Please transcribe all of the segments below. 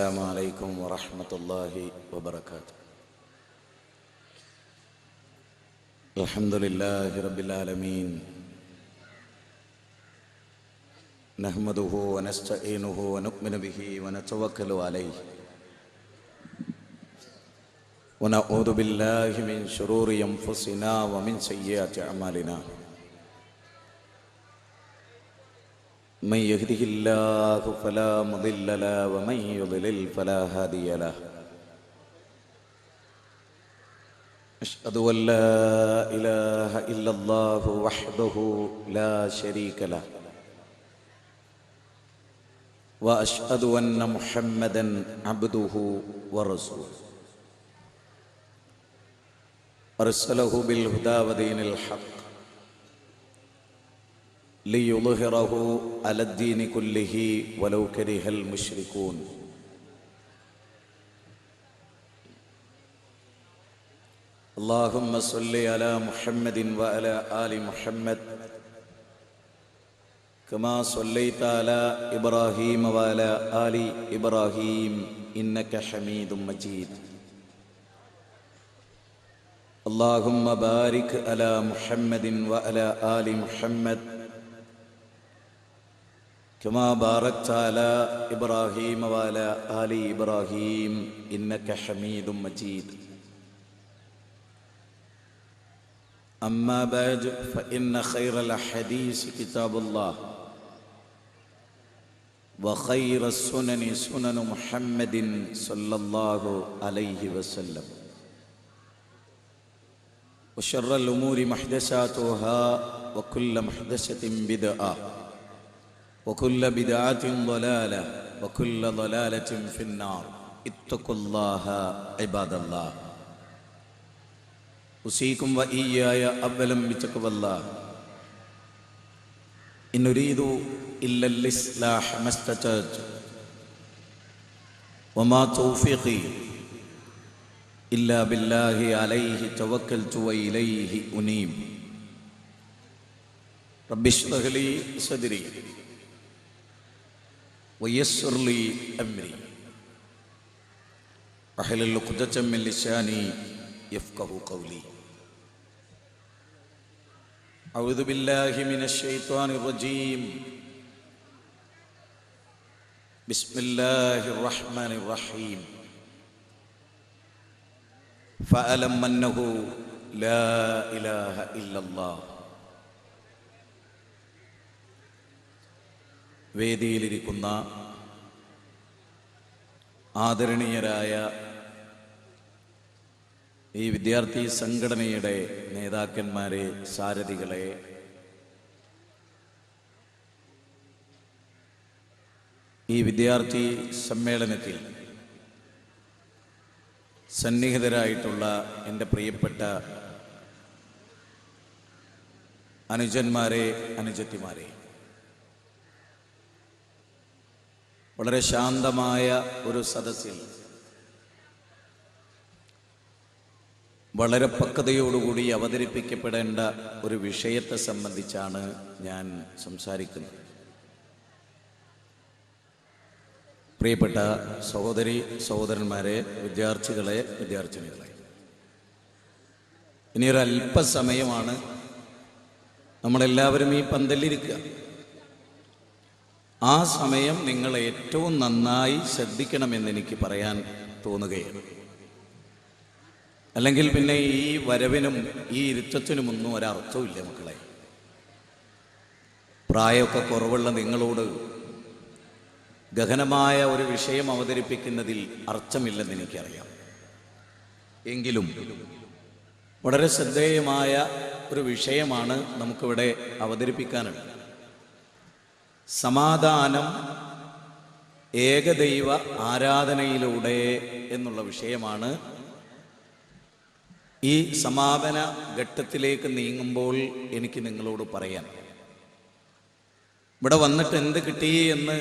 السلام عليكم ورحمة الله وبركاته. الحمد لله رب العالمين، نحمده ونستعينه ونؤمن به ونتوكل عليه، ونعوذ بالله من شرور أنفسنا ومن سيئات أعمالنا. من يهده الله فلا مضل له ومن يضلل فلا هادي له. أشهد أن لا إله إلا الله وحده لا شريك له، وأشهد أن محمدا عبده ورسوله، أرسله بالهدى ودين الحق ليظهره على الدين كله ولو كره المشركون. اللهم صل على محمد وعلى آل محمد كما صليت على إبراهيم وعلى آل إبراهيم إنك حميد مجيد. اللهم بارك على محمد وعلى آل محمد كما باركت على إبراهيم وعلى آل إبراهيم إنك حميد مجيد. أما بعد، فإن خير الحديث كتاب الله، وخير السنن سنن محمد صلى الله عليه وسلم، وشر الأمور محدثاتها، وكل محدثة بدعة، وكل بدعة ضلالة، وكل ضلالة في النار. اتقوا الله عباد الله، أوصيكم وإياي أولا بتقوى الله. إن أريد إلا الإصلاح ما استطعت، وما توفيقي إلا بالله عليه توكلت وإليه أنيب. رب اشرح لي صدري ويسر لي أمري واحلل عقدة من لساني يفقهوا قولي. أعوذ بالله من الشيطان الرجيم. بسم الله الرحمن الرحيم. فأعلم أنه لا إله إلا الله. വേദിയിലിരിക്കുന്ന ആദരണീയരായ ഈ വിദ്യാർത്ഥി സംഘടനയുടെ നേതാക്കന്മാരെ, സാരഥികളെ, ഈ വിദ്യാർത്ഥി സമ്മേളനത്തിൽ സന്നിഹിതരായിട്ടുള്ള എൻ്റെ പ്രിയപ്പെട്ട അനുജന്മാരെ, അനുജത്തിമാരെ, വളരെ ശാന്തമായ ഒരു സദസ്സിൽ വളരെ പക്വതയോടുകൂടി അവതരിപ്പിക്കപ്പെടേണ്ട ഒരു വിഷയത്തെ സംബന്ധിച്ചാണ് ഞാൻ സംസാരിക്കുന്നത്. പ്രിയപ്പെട്ട സഹോദരി സഹോദരന്മാരെ, വിദ്യാർത്ഥികളെ, വിദ്യാർത്ഥിനികളെ, ഇനിയൊരല്പസമയമാണ് നമ്മളെല്ലാവരും ഈ പന്തലിരിക്കുക. ആ സമയം നിങ്ങൾ ഏറ്റവും നന്നായി ശ്രദ്ധിക്കണമെന്ന് എനിക്ക് പറയാൻ തോന്നുകയാണ്. അല്ലെങ്കിൽ പിന്നെ ഈ വരവിനും ഈ ഇരുത്തത്തിനുമൊന്നും ഒരർത്ഥമില്ല മക്കളെ. പ്രായമൊക്കെ കുറവുള്ള നിങ്ങളോട് ഗഹനമായ ഒരു വിഷയം അവതരിപ്പിക്കുന്നതിൽ അർത്ഥമില്ലെന്ന് എനിക്കറിയാം. എങ്കിലും വളരെ ശ്രദ്ധേയമായ ഒരു വിഷയമാണ് നമുക്കിവിടെ അവതരിപ്പിക്കാനുള്ളത്. സമാധാനം ഏകദൈവ ആരാധനയിലൂടെ എന്നുള്ള വിഷയമാണ്. ഈ സമാപന ഘട്ടത്തിലേക്ക് നീങ്ങുമ്പോൾ എനിക്ക് നിങ്ങളോട് പറയാൻ, ഇവിടെ വന്നിട്ട് എന്ത് കിട്ടി എന്ന്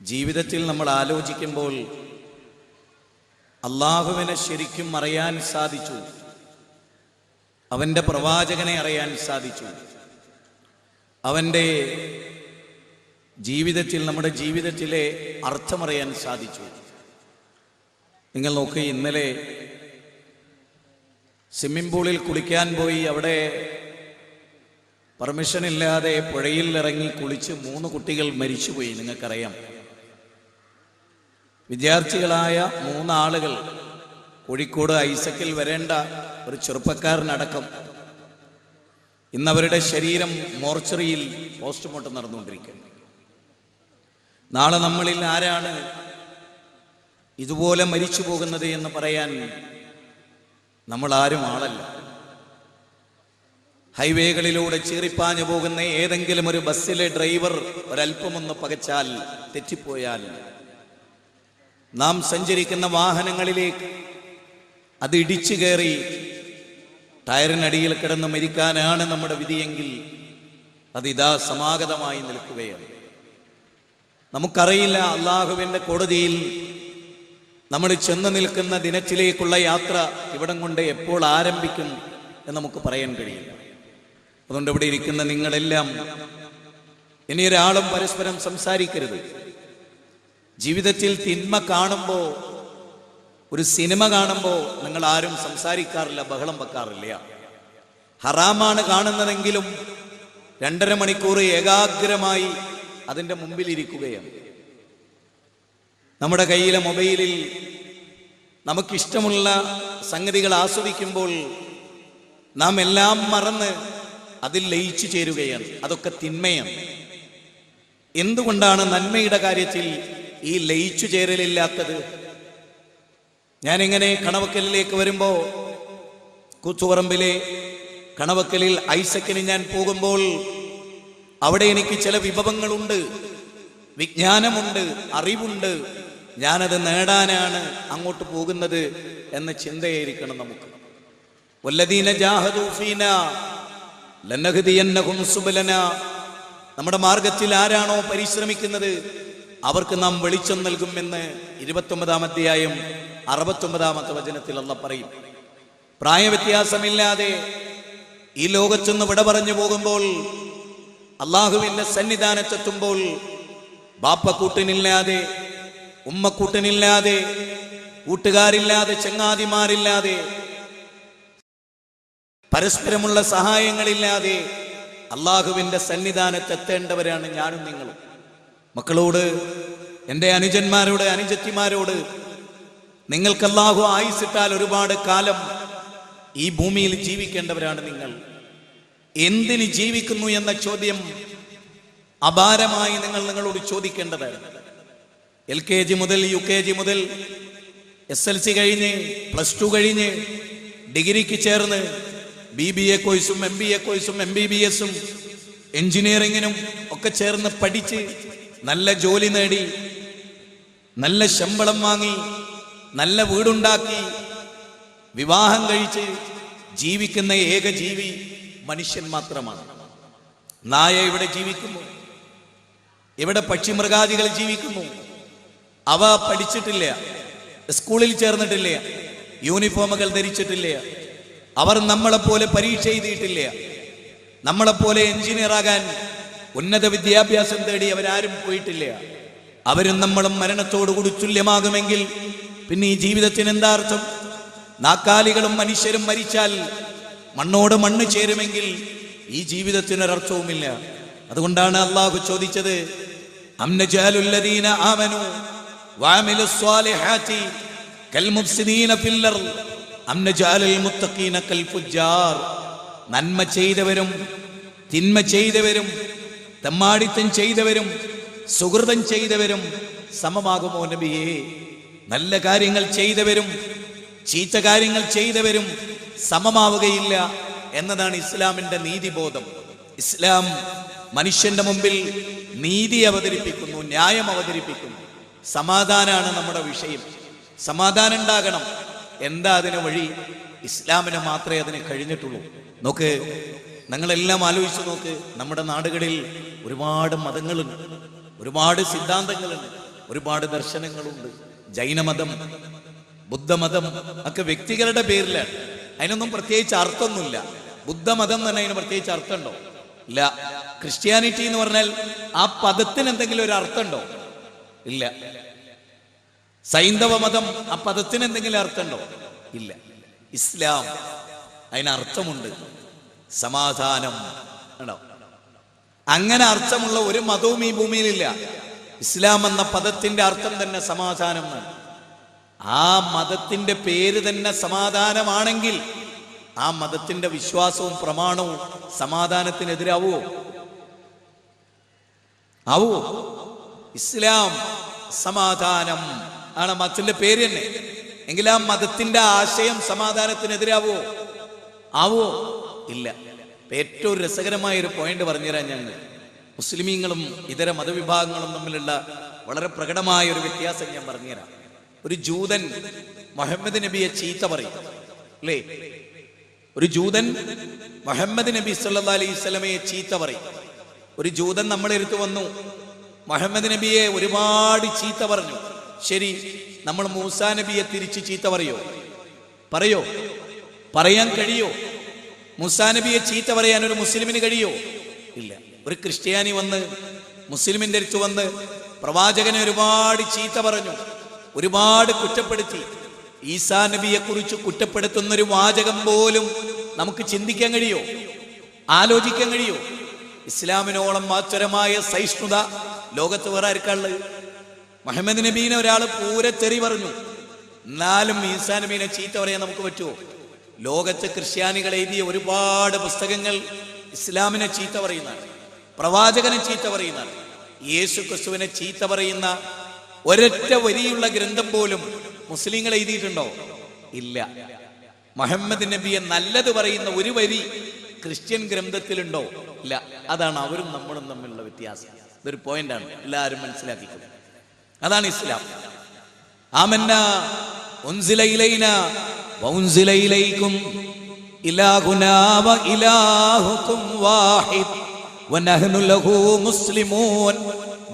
ജീവിതത്തിൽ നമ്മൾ ആലോചിക്കുമ്പോൾ അള്ളാഹുവിനെ ശരിക്കും അറിയാൻ സാധിച്ചു, അവൻ്റെ പ്രവാചകനെ അറിയാൻ സാധിച്ചു, അവൻ്റെ നമ്മുടെ ജീവിതത്തിലെ അർത്ഥമറിയാൻ സാധിച്ചു. നിങ്ങൾ നോക്കി, ഇന്നലെ സ്വിമ്മിംഗ് പൂളിൽ കുളിക്കാൻ പോയി. അവിടെ പെർമിഷൻ ഇല്ലാതെ പുഴയിൽ ഇറങ്ങി കുളിച്ച് 3 കുട്ടികൾ മരിച്ചുപോയി. നിങ്ങൾക്കറിയാം, വിദ്യാർത്ഥികളായ 3 ആളുകൾ. കോഴിക്കോട് ഐസക്കിൽ വരേണ്ട ഒരു ചെറുപ്പക്കാരനടക്കം. ഇന്നവരുടെ ശരീരം മോർച്ചറിയിൽ പോസ്റ്റ്മോർട്ടം നടന്നുകൊണ്ടിരിക്കുന്നു. നാളെ നമ്മളിൽ ആരാണ് ഇതുപോലെ മരിച്ചു പോകുന്നത് എന്ന് പറയാൻ നമ്മൾ ആരും ആളല്ല. ഹൈവേകളിലൂടെ ചീറിപ്പാഞ്ഞു പോകുന്ന ഏതെങ്കിലും ഒരു ബസ്സിലെ ഡ്രൈവർ ഒരല്പമൊന്ന് പകച്ചാൽ, തെറ്റിപ്പോയാൽ, നാം സഞ്ചരിക്കുന്ന വാഹനങ്ങളിലേക്ക് അത് ഇടിച്ചു കയറി ടയറിനടിയിൽ കിടന്ന് മരിക്കാനാണ് നമ്മുടെ വിധിയെങ്കിൽ അതിതാ സമാഗതമായി നിൽക്കുകയാണ്. നമുക്കറിയില്ല അള്ളാഹുവിൻ്റെ കോടതിയിൽ നമ്മൾ ചെന്ന് നിൽക്കുന്ന ദിനത്തിലേക്കുള്ള യാത്ര ഇവിടം കൊണ്ട് എപ്പോൾ ആരംഭിക്കും എന്ന് നമുക്ക് പറയാൻ കഴിയില്ല. അതുകൊണ്ട് ഇവിടെ ഇരിക്കുന്ന നിങ്ങളെല്ലാം ഇനി ഒരാളും പരസ്പരം സംസാരിക്കരുത്. ജീവിതത്തിൽ തിന്മ കാണുമ്പോൾ, ഒരു സിനിമ കാണുമ്പോൾ നിങ്ങൾ ആരും സംസാരിക്കാറില്ല, ബഹളം വെക്കാറില്ല. ഹറാമാണ് കാണുന്നതെങ്കിലും 2.5 മണിക്കൂർ ഏകാഗ്രമായി അതിൻ്റെ മുമ്പിലിരിക്കുകയാണ്. നമ്മുടെ കയ്യിലെ മൊബൈലിൽ നമുക്കിഷ്ടമുള്ള സംഗതികൾ ആസ്വദിക്കുമ്പോൾ നാം എല്ലാം മറന്ന് അതിൽ ലയിച്ചു ചേരുകയാണ്. അതൊക്കെ തിന്മയാണ്. എന്തുകൊണ്ടാണ് നന്മയുടെ കാര്യത്തിൽ ഈ ലയിച്ചു ചേരലില്ലാത്തത്? ഞാനിങ്ങനെ കണവക്കലിലേക്ക് വരുമ്പോൾ, കൂത്തുപറമ്പിലെ കണവക്കലിൽ ഐസക്കിന് ഞാൻ പോകുമ്പോൾ അവിടെ എനിക്ക് ചില വിഭവങ്ങളുണ്ട്, വിജ്ഞാനമുണ്ട്, അറിവുണ്ട്. ഞാനത് നേടാനാണ് അങ്ങോട്ട് പോകുന്നത് എന്ന ചിന്തയായിരിക്കണം നമുക്ക്. വല്ലദീന ജാഹദൂ ഫീനാ ലനഹ്ദിയന്നഹും സുബലനാ. നമ്മുടെ മാർഗത്തിൽ ആരാണോ പരിശ്രമിക്കുന്നത് അവർക്ക് നാം വെളിച്ചം നൽകുമെന്ന് 29-ാം അധ്യായം 69-ാമത്തെ വചനത്തിൽ അല്ലാഹ് പറയും. പ്രായവ്യത്യാസമില്ലാതെ ഈ ലോകത്തുനിന്ന് വിട പറഞ്ഞു പോകുമ്പോൾ, അള്ളാഹുവിന്റെ സന്നിധാനത്തെത്തുമ്പോൾ, ബാപ്പക്കൂട്ടനില്ലാതെ, ഉമ്മക്കൂട്ടനില്ലാതെ, കൂട്ടുകാരില്ലാതെ, ചങ്ങാതിമാരില്ലാതെ, പരസ്പരമുള്ള സഹായങ്ങളില്ലാതെ അള്ളാഹുവിന്റെ സന്നിധാനത്തെത്തേണ്ടവരാണ് ഞാനും നിങ്ങളും. മക്കളോട്, എൻ്റെ അനുജന്മാരോട്, അനുജത്തിമാരോട്, നിങ്ങൾക്ക് അല്ലാഹു ആയുസ്സിട്ടാൽ ഒരുപാട് കാലം ഈ ഭൂമിയിൽ ജീവിക്കേണ്ടവരാണ് നിങ്ങൾ. എന്തിന് ജീവിക്കുന്നു എന്ന ചോദ്യം അപാരമായി നിങ്ങളോട് ചോദിക്കേണ്ടതാണ്. LKG മുതൽ UKG മുതൽ SLC കഴിഞ്ഞ് +2 കഴിഞ്ഞ് ഡിഗ്രിക്ക് ചേർന്ന് BBA കോഴ്സും MBA കോഴ്സും MBBS-ഉം എഞ്ചിനീയറിങ്ങിനും ഒക്കെ ചേർന്ന് പഠിച്ച് നല്ല ജോലി നേടി, നല്ല ശമ്പളം വാങ്ങി, നല്ല വീടുണ്ടാക്കി, വിവാഹം കഴിച്ച് ജീവിക്കുന്ന ഏക ജീവി മനുഷ്യൻ മാത്രമാണ്. നായ ഇവിടെ ജീവിക്കുന്നു, ഇവിടെ പക്ഷിമൃഗാദികൾ ജീവിക്കുന്നു. അവ പഠിച്ചിട്ടില്ല, സ്കൂളിൽ ചേർന്നിട്ടില്ല, യൂണിഫോമുകൾ ധരിച്ചിട്ടില്ല. അവർ നമ്മളെപ്പോലെ പരീക്ഷ എഴുതിയിട്ടില്ല. നമ്മളെപ്പോലെ എഞ്ചിനീയർ ആകാൻ ഉന്നത വിദ്യാഭ്യാസം തേടി അവരാരും പോയിട്ടില്ല. അവരും നമ്മളും മരണത്തോടുകൂടി തുല്യമാകുമെങ്കിൽ പിന്നെ ഈ ജീവിതത്തിന് എന്താ അർത്ഥം? നാക്കാലികളും മനുഷ്യരും മരിച്ചാൽ മണ്ണോട് മണ്ണ് ചേരുമെങ്കിൽ ഈ ജീവിതത്തിനൊരർത്ഥവുമില്ല. അതുകൊണ്ടാണ് അള്ളാഹു ചോദിച്ചത്, അംനജഅലുല്ലദീന ആമനു വഅമിലുസ്സാലിഹാത്തി കൽമുഫ്സിദീന ഫിൽ അർദ് അംനജഅലുൽ മുത്തഖീന കൽഫുജ്ജാർ. നന്മ ചെയ്തവരും തിന്മ ചെയ്തവരും തെമ്മാടിത്തം ചെയ്തവരും സുഹൃതം ചെയ്തവരും സമമാകുമോ നബിയേ? നല്ല കാര്യങ്ങൾ ചെയ്തവരും ചീത്ത കാര്യങ്ങൾ ചെയ്തവരും സമമാവുകയില്ല എന്നതാണ് ഇസ്ലാമിന്റെ നീതിബോധം. ഇസ്ലാം മനുഷ്യന്റെ മുമ്പിൽ നീതി അവതരിപ്പിക്കുന്നു, ന്യായം അവതരിപ്പിക്കുന്നു. സമാധാനമാണ് നമ്മുടെ വിഷയം. സമാധാനം ഉണ്ടാകണം. എന്താ അതിന് വഴി? ഇസ്ലാമിന് മാത്രമേ അതിന് കഴിഞ്ഞിട്ടുള്ളൂ. നോക്ക്, നിങ്ങളെല്ലാം ആലോചിച്ച് നോക്ക്. നമ്മുടെ നാടുകളിൽ ഒരുപാട് മതങ്ങളുണ്ട്, ഒരുപാട് സിദ്ധാന്തങ്ങളുണ്ട്, ഒരുപാട് ദർശനങ്ങളുണ്ട്. ജൈനമതം, ബുദ്ധമതം ഒക്കെ വ്യക്തികളുടെ പേരിലാണ്. അതിനൊന്നും പ്രത്യേകിച്ച് അർത്ഥമൊന്നുമില്ല. ബുദ്ധമതം തന്നെ അതിന് പ്രത്യേകിച്ച് അർത്ഥമുണ്ടോ? ഇല്ല. ക്രിസ്ത്യാനിറ്റി എന്ന് പറഞ്ഞാൽ ആ പദത്തിന് എന്തെങ്കിലും ഒരു അർത്ഥമുണ്ടോ? ഇല്ല. സൈന്ധവ മതം ആ പദത്തിന് എന്തെങ്കിലും അർത്ഥമുണ്ടോ? ഇല്ല. ഇസ്ലാം അതിന് അർത്ഥമുണ്ട്, സമാധാനം ഉണ്ടോ? അങ്ങനെ അർത്ഥമുള്ള ഒരു മതവും ഈ ഭൂമിയിലില്ല. ഇസ്ലാം എന്ന പദത്തിന്റെ അർത്ഥം തന്നെ സമാധാനം എന്നാണ്. ആ മതത്തിന്റെ പേര് തന്നെ സമാധാനമാണെങ്കിൽ ആ മതത്തിന്റെ വിശ്വാസവും പ്രമാണവും സമാധാനത്തിനെതിരാവോ? ആവോ? ഇസ്ലാം സമാധാനം ആണ് മതത്തിന്റെ പേര് തന്നെ. എങ്കിൽ ആ മതത്തിന്റെ ആശയം സമാധാനത്തിനെതിരാവോ? ആവോ? ഇല്ല. ഏറ്റവും രസകരമായ ഒരു പോയിന്റ് പറഞ്ഞുതരാൻ ഞങ്ങൾ. മുസ്ലിമീങ്ങളും ഇതര മതവിഭാഗങ്ങളും തമ്മിലുള്ള വളരെ പ്രകടമായ ഒരു വ്യത്യാസം ഞാൻ പറഞ്ഞുതരാം. ഒരു ജൂതൻ മുഹമ്മദ് നബിയെ ചീത്ത പറയും, അല്ലേ? ഒരു ജൂതൻ മുഹമ്മദ് നബി സല്ലല്ലാഹു അലൈഹി വസല്ലമയെ ചീത്ത പറയും. ഒരു ജൂതൻ നമ്മളെ അടുത്ത് വന്നു, മുഹമ്മദ് നബിയെ ഒരുപാട് ചീത്ത പറഞ്ഞു. ശരി, നമ്മൾ മൂസാ നബിയെ തിരിച്ച് ചീത്ത പറയോ? പറയാൻ കഴിയോ? മൂസാ നബിയെ ചീത്ത പറയാൻ ഒരു മുസ്ലിമിന് കഴിയോ? ഇല്ല. ഒരു ക്രിസ്ത്യാനി വന്ന് മുസ്ലിമിന്റെ അടുത്ത് വന്ന് പ്രവാചകനെ ഒരുപാട് ചീത്ത പറഞ്ഞു, ഒരുപാട് കുറ്റപ്പെടുത്തി. ഈസാ നബിയെ കുറിച്ച് കുറ്റപ്പെടുത്തുന്ന ഒരു വാചകം പോലും നമുക്ക് ചിന്തിക്കാൻ കഴിയോ? ആലോചിക്കാൻ കഴിയോ? ഇസ്ലാമിനോളം മാറ്റരമായ സഹിഷ്ണുത ലോകത്ത് വേറെ ആർക്കാളുള്ളത്? മുഹമ്മദ് നബീനെ ഒരാൾ പൂരത്തെറി പറഞ്ഞു, എന്നാലും ഈസാ നബീനെ ചീത്ത പറയാൻ നമുക്ക് പറ്റുമോ? ലോകത്ത് ക്രിസ്ത്യാനികൾ എഴുതിയ ഒരുപാട് പുസ്തകങ്ങൾ ഇസ്ലാമിനെ ചീത്ത പറയുന്നതാണ്, പ്രവാചകനെ ചീത്ത പറയുന്നതാണ്. യേശു ക്രിസ്തുവിനെ ചീത്ത പറയുന്ന ഒരൊറ്റ വരിയുള്ള ഗ്രന്ഥം പോലും മുസ്ലിങ്ങൾ എഴുതിയിട്ടുണ്ടോ? ഇല്ല. മുഹമ്മദ് നബിയെ നല്ലത് പറയുന്ന ഒരു വരി ക്രിസ്ത്യൻ ഗ്രന്ഥത്തിലുണ്ടോ? ഇല്ല. അതാണ് അവരും നമ്മളും തമ്മിലുള്ള വ്യത്യാസം. ഇതൊരു പോയിന്റാണ്, എല്ലാവരും മനസ്സിലാക്കിക്കുന്നത്. അതാണ് ഇസ്ലാം. ആമന്നാ ഉൻസില ഇലൈനാ വഉൻസില ഇലൈക്കും ഇലാഹുനാ വഇലാഹുകും വാഹിദ് വനഹ്നു ലഹു മുസ്ലിമൂൻ.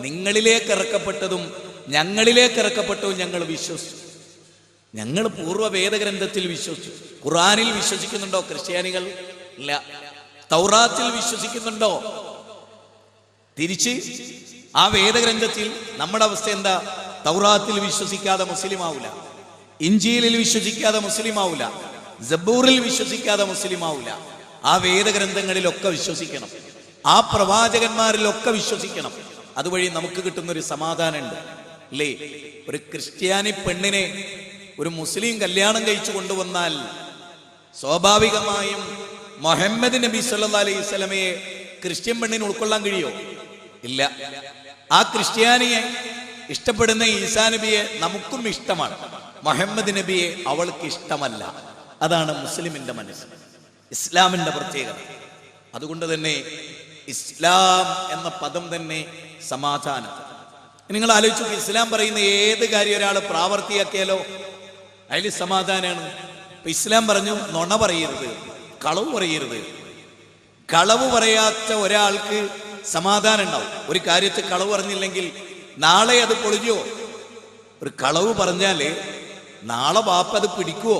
നിങ്ങളിലേക്ക് ഇറക്കപ്പെട്ടതും ഞങ്ങളിലേക്ക് ഇറക്കപ്പെട്ടതും ഞങ്ങൾ വിശ്വസിച്ചു. ഞങ്ങൾ പൂർവ്വ വേദഗ്രന്ഥത്തിൽ വിശ്വസിച്ചു. ഖുർആനിൽ വിശ്വസിക്കുന്നുണ്ടോ ക്രിസ്ത്യാനികൾ? ഇല്ല. തൗറാത്തിൽ വിശ്വസിക്കുന്നുണ്ടോ? തിരിച്ച് ആ വേദഗ്രന്ഥത്തിൽ നമ്മുടെ അവസ്ഥ എന്താ? തൗറാത്തിൽ വിശ്വസിക്കാതെ മുസ്ലിം ആവൂല, ഇഞ്ചീലിൽ വിശ്വസിക്കാതെ മുസ്ലിം ആവൂല, സബൂറിൽ വിശ്വസിക്കാതെ മുസ്ലിം ആവൂല. ആ വേദഗ്രന്ഥങ്ങളിലൊക്കെ വിശ്വസിക്കണം, ആ പ്രവാചകന്മാരിലൊക്കെ വിശ്വസിക്കണം. അതുവഴി നമുക്ക് കിട്ടുന്നൊരു സമാധാനമുണ്ട്, അല്ലേ? ഒരു ക്രിസ്ത്യാനി പെണ്ണിനെ ഒരു മുസ്ലിം കല്യാണം കഴിച്ചു കൊണ്ടുവന്നാൽ സ്വാഭാവികമായും മുഹമ്മദ് നബി സല്ലല്ലാഹു അലൈഹി വസല്ലമയെ ക്രിസ്ത്യൻ പെണ്ണിന് ഉൾക്കൊള്ളാൻ കഴിയോ? ഇല്ല. ആ ക്രിസ്ത്യാനിയെ ഇഷ്ടപ്പെടുന്ന ഈസാ നബിയെ നമുക്കും ഇഷ്ടമാണ്, മുഹമ്മദ് നബിയെ അവൾക്ക് ഇഷ്ടമല്ല. അതാണ് മുസ്ലിമിന്റെ മനസ്സ്, ഇസ്ലാമിന്റെ പ്രത്യേകത. അതുകൊണ്ട് തന്നെ ഇസ്ലാം എന്ന പദം തന്നെ സമാധാനം. നിങ്ങൾ ആലോചിച്ചു, ഇസ്ലാം പറയുന്ന ഏത് കാര്യം ഒരാൾ പ്രാവർത്തിയാക്കിയാലോ അതിൽ സമാധാനമാണ്. ഇപ്പൊ ഇസ്ലാം പറഞ്ഞു, നുണ പറയരുത്, കളവ് പറയരുത്. കളവ് പറയാത്ത ഒരാൾക്ക് സമാധാനം ഉണ്ടാവും. ഒരു കാര്യത്തിൽ കളവ് പറഞ്ഞില്ലെങ്കിൽ നാളെ അത് പൊളിഞ്ഞോ? ഒരു കളവ് പറഞ്ഞാല് നാളെ ബാപ്പ അത് പിടിക്കുവോ?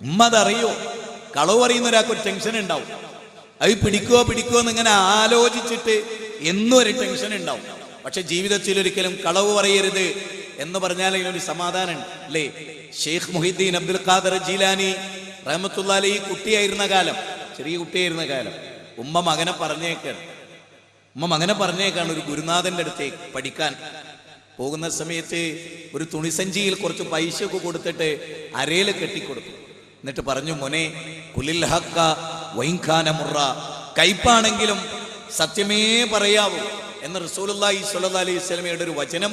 ഉമ്മ അതറിയോ? കളവ് പറയുന്ന ഒരാൾക്ക് ഒരു ടെൻഷൻ ഉണ്ടാവും. അത് പിടിക്കുവോ എന്ന് ഇങ്ങനെ ആലോചിച്ചിട്ട് എന്നും ഒരു ടെൻഷൻ ഉണ്ടാവും. പക്ഷെ ജീവിതത്തിൽ ഒരിക്കലും കളവ് പറയരുത് എന്ന് പറഞ്ഞാൽ അതിനൊരു സമാധാനം, അല്ലേ? ഷെയ്ഖ് മുഹിദ്ദീൻ അബ്ദുൽ ഖാദർ ജീലാനി റഹ്മത്തുള്ളാഹി അലൈഹി കുട്ടിയായിരുന്ന കാലം, ചെറിയ കുട്ടിയായിരുന്ന കാലം, ഉമ്മ മകനെ പറഞ്ഞേക്കാണ് ഒരു ഗുരുനാഥന്റെ അടുത്തേക്ക് പഠിക്കാൻ പോകുന്ന സമയത്ത് ഒരു തുണിസഞ്ചിയിൽ കുറച്ച് പൈസ ഒക്കെ കൊടുത്തിട്ട് അരയിൽ കെട്ടിക്കൊടുത്തു. എന്നിട്ട് പറഞ്ഞു, മോനെ കുലിൽ ഹഖ വൈൻഖാന മുറ, കയ്പാണെങ്കിലും സത്യമേ പറയാവൂ എന്ന് റസൂലുള്ളാഹി സ്വല്ലല്ലാഹു അലൈഹി വസല്ലമയുടെ ഒരു വചനം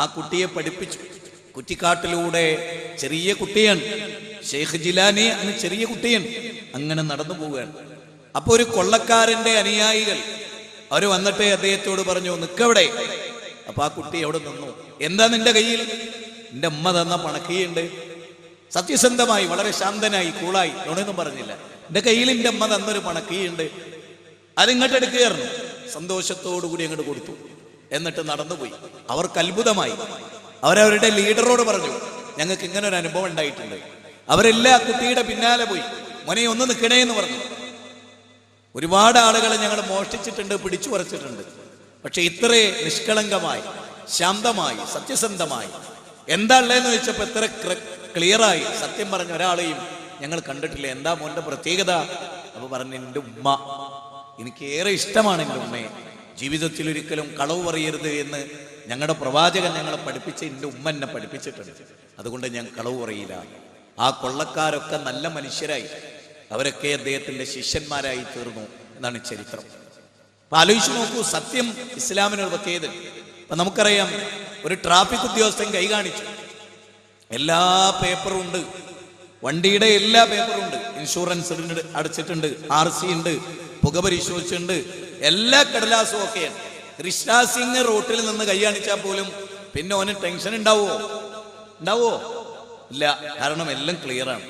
ആ കുട്ടിയെ പഠിപ്പിച്ചു. കുറ്റിക്കാട്ടിലൂടെ, ചെറിയ കുട്ടിയാണ് ഷെയ്ഖ് ജിലാനി, അന്ന് ചെറിയ കുട്ടിയാണ്, അങ്ങനെ നടന്നു പോവുകയാണ്. അപ്പൊ ഒരു കൊള്ളക്കാരന്റെ അനുയായികൾ അവര് വന്നിട്ട് അദ്ദേഹത്തോട് പറഞ്ഞു, നിക്കവിടെ. അപ്പൊ ആ കുട്ടി അവിടെ നിന്നു. എന്താ നിന്റെ കയ്യിൽ? എന്റെ ഉമ്മ തന്ന പണക്കിയുണ്ട്. സത്യസന്ധമായി, വളരെ ശാന്തനായി, കൂളായി, നുണയൊന്നും പറഞ്ഞില്ല. എന്റെ കയ്യിൽ എന്റെ അമ്മ തന്നൊരു പണക്കിയുണ്ട്, അതിങ്ങോട്ട് എടുക്കുകയായിരുന്നു. സന്തോഷത്തോടു കൂടി അങ്ങോട്ട് കൊടുത്തു. എന്നിട്ട് നടന്നുപോയി. അവർക്ക് അത്ഭുതമായി. അവരവരുടെ ലീഡറോട് പറഞ്ഞു, ഞങ്ങൾക്ക് ഇങ്ങനെ ഒരു അനുഭവം ഉണ്ടായിട്ടുണ്ട്. അവരെല്ലാ കുട്ടിയുടെ പിന്നാലെ പോയി. മോനെ ഒന്ന് നിൽക്കണേ എന്ന് പറഞ്ഞു. ഒരുപാട് ആളുകളെ ഞങ്ങൾ മോഷ്ടിച്ചിട്ടുണ്ട്, പിടിച്ചു പറിച്ചിട്ടുണ്ട്. പക്ഷെ ഇത്രേ നിഷ്കളങ്കമായി, ശാന്തമായി, സത്യസന്ധമായി എന്താ ഉള്ളതെന്ന് ചോദിച്ചപ്പോൾ എത്ര ക്ലിയറായി സത്യം പറഞ്ഞ ഒരാളെയും ഞങ്ങൾ കണ്ടിട്ടില്ല. എന്താ മോന്റെ പ്രത്യേകത? അപ്പൊ പറഞ്ഞു, എൻ്റെ ഉമ്മ, എനിക്ക് ഏറെ ഇഷ്ടമാണ് എൻ്റെ ഉമ്മയെ. ജീവിതത്തിൽ ഒരിക്കലും കളവ് പറയരുത് എന്ന് ഞങ്ങളുടെ പ്രവാചകൻ ഞങ്ങളെ പഠിപ്പിച്ച എൻ്റെ ഉമ്മ എന്നെ പഠിപ്പിച്ചിട്ടുണ്ട്. അതുകൊണ്ട് ഞാൻ കളവ് പറയില്ല. ആ കൊള്ളക്കാരൊക്കെ നല്ല മനുഷ്യരായി, അവരൊക്കെ അദ്ദേഹത്തിന്റെ ശിഷ്യന്മാരായി തീർന്നു എന്നാണ് ചരിത്രം. അപ്പൊ ആലോചിച്ച് നോക്കൂ, സത്യം ഇസ്ലാമിനൊരു പ്രത്യേകത. അപ്പൊ നമുക്കറിയാം, ഒരു ട്രാഫിക് ഉദ്യോഗസ്ഥൻ കൈ കാണിച്ചു, എല്ലാ പേപ്പറും ഉണ്ട്, വണ്ടിയുടെ എല്ലാ പേപ്പറും ഉണ്ട്, ഇൻഷുറൻസ് അടച്ചിട്ടുണ്ട്, RC ഉണ്ട്, പുക പരിശോധിച്ചിട്ടുണ്ട്, എല്ലാ കടലാസും ഒക്കെയാണ്. കൃഷ്ണ സിംഗ് റോട്ടിൽ നിന്ന് കൈ കാണിച്ചാൽ പോലും പിന്നെ ഓന് ടെൻഷൻ ഉണ്ടാവോ? ഇല്ല. കാരണം എല്ലാം ക്ലിയറാണ്,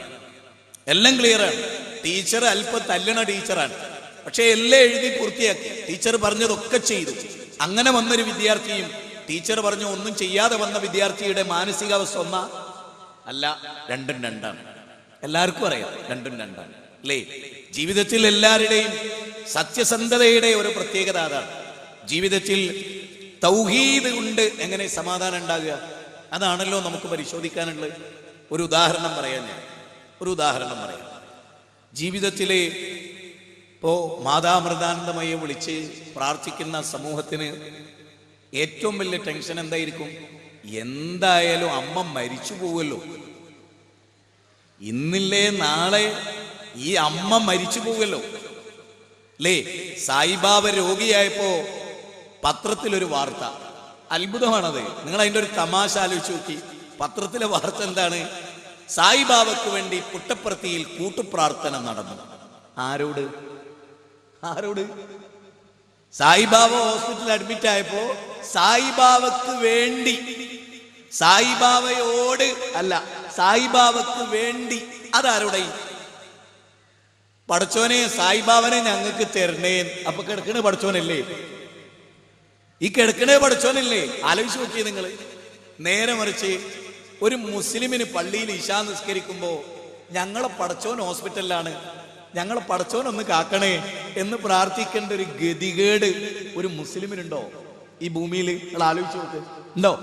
എല്ലാം ക്ലിയറാണ്. ടീച്ചർ അല്പം തല്ലണ ടീച്ചറാണ്, പക്ഷെ എല്ലാം എഴുതി പൂർത്തിയാക്കി. ടീച്ചർ പറഞ്ഞതൊക്കെ ചെയ്തു. അങ്ങനെ വന്നൊരു വിദ്യാർത്ഥിയും ടീച്ചർ പറഞ്ഞു ഒന്നും ചെയ്യാതെ വന്ന വിദ്യാർത്ഥിയുടെ മാനസികാവസ്ഥ ഒന്നാ? അല്ല, രണ്ടും രണ്ടാണ്. എല്ലാവർക്കും അറിയാം, രണ്ടും രണ്ടാണ് അല്ലേ? ജീവിതത്തിൽ എല്ലാവരുടെയും സത്യസന്ധതയുടെ ഒരു പ്രത്യേകത അതാണ്. ജീവിതത്തിൽ തൗഹീദ് കൊണ്ട് എങ്ങനെ സമാധാനം ഉണ്ടാകുക, അതാണല്ലോ നമുക്ക് പരിശോധിക്കാനുള്ളത്. ഒരു ഉദാഹരണം പറയാം. ജീവിതത്തിലെ ഇപ്പോ മാതാമൃതാനന്ദമയെ വിളിച്ച് പ്രാർത്ഥിക്കുന്ന സമൂഹത്തിന് ഏറ്റവും വലിയ ടെൻഷൻ എന്തായിരിക്കും? എന്തായാലും അമ്മ മരിച്ചു പോവുമല്ലോ, ഇന്നില്ലേ നാളെ ഈ അമ്മ മരിച്ചു പോവുമല്ലോ അല്ലേ? സായിബാബ രോഗിയായപ്പോ പത്രത്തിലൊരു വാർത്ത, അത്ഭുതമാണത്. നിങ്ങൾ അതിൻ്റെ ഒരു തമാശ ആലോചിച്ച് നോക്കി. പത്രത്തിലെ വാർത്ത എന്താണ്? സായിബാബയ്ക്ക് വേണ്ടി പുട്ടപ്പുറത്തിയിൽ കൂട്ടുപ്രാർത്ഥന നടന്നു. ആരോട്? സായിബാബ ഹോസ്പിറ്റലിൽ അഡ്മിറ്റ് ആയപ്പോ സായിബാബയ്ക്ക് വേണ്ടി, സായിബാബയോട് അല്ല, സായിബാബയ്ക്ക് വേണ്ടി. അതാരോടെ? പടച്ചോനെ, സായിബാബനെ ഞങ്ങൾക്ക് തരണേ. അപ്പൊ കിടക്കണേ പടച്ചോനല്ലേ? ഈ കിടക്കണേ പടച്ചോനല്ലേ? ആലോചിച്ച് നോക്കിയേ നിങ്ങൾ. നേരെ മറിച്ച് ഒരു മുസ്ലിമിന് പള്ളിയിൽ ഇശാ നിസ്കരിക്കുമ്പോ ഞങ്ങളെ പടച്ചോൻ ഹോസ്പിറ്റലിലാണ്, ഞങ്ങളെ പടച്ചോൻ ഒന്ന് കാക്കണേ എന്ന് പ്രാർത്ഥിക്കേണ്ട ഒരു ഗതികേട് ഒരു മുസ്ലിമിനുണ്ടോ ഈ ഭൂമിയിൽ? നിങ്ങൾ ആലോചിച്ച് നോക്ക്. ഉണ്ടോ?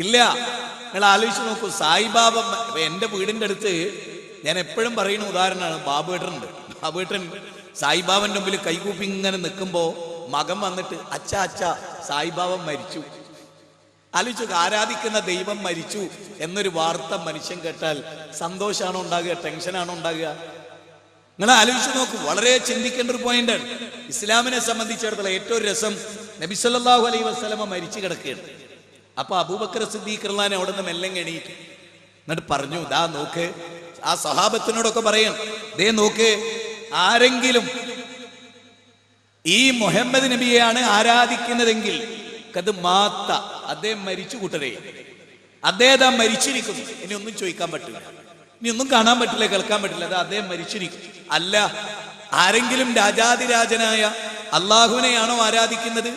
ഇല്ല. നിങ്ങൾ ആലോചിച്ച് നോക്കൂ. സായിബാബ, എന്റെ വീടിന്റെ അടുത്ത് ഞാൻ എപ്പോഴും പറയുന്ന ഉദാഹരണമാണ്, ബാബുവേട്ടൻ സായിബാബന്റെ മുമ്പിൽ കൈകൂപ്പി ഇങ്ങനെ നിൽക്കുമ്പോ മകൻ വന്നിട്ട് അച്ഛ സായിബാബ മരിച്ചു. ആലോചിച്ചു, ആരാധിക്കുന്ന ദൈവം മരിച്ചു എന്നൊരു വാർത്ത മനുഷ്യൻ കേട്ടാൽ സന്തോഷമാണോ ഉണ്ടാകുക, ടെൻഷനാണോ ഉണ്ടാകുക? നിങ്ങൾ ആലോചിച്ച് നോക്കൂ. വളരെ ചിന്തിക്കേണ്ട ഒരു പോയിന്റാണ്. ഇസ്ലാമിനെ സംബന്ധിച്ചിടത്തോളം ഏറ്റവും രസം, നബി സല്ലല്ലാഹു അലൈഹി വസല്ലമ മരിച്ചു കിടക്കുകയാണ്. അപ്പൊ അബൂബക്കർ സിദ്ദീഖ് റളിയല്ലാഹു അൻഹു അവിടെ നിന്ന് മെല്ലെ എണീറ്റു. എന്നിട്ട് പറഞ്ഞു, ദാ നോക്ക്, ആ സഹാബത്തിനോടൊക്കെ പറയണം, ദേ നോക്ക്, ആരെങ്കിലും ഈ മുഹമ്മദ് നബിയെയാണ് ആരാധിക്കുന്നതെങ്കിൽ കത് മാത്ത, അദ്ദേഹം മരിച്ചു കൂട്ടരെ, അദ്ദേഹം മരിച്ചിരിക്കുന്നു. ഇനി ഒന്നും ചോദിക്കാൻ പറ്റില്ല, ഇനി ഒന്നും കാണാൻ പറ്റില്ല, കേൾക്കാൻ പറ്റില്ല, അത് അദ്ദേഹം മരിച്ചിരിക്കും. അല്ല, ആരെങ്കിലും രാജാതിരാജനായ അള്ളാഹുവിനെയാണോ ആരാധിക്കുന്നത്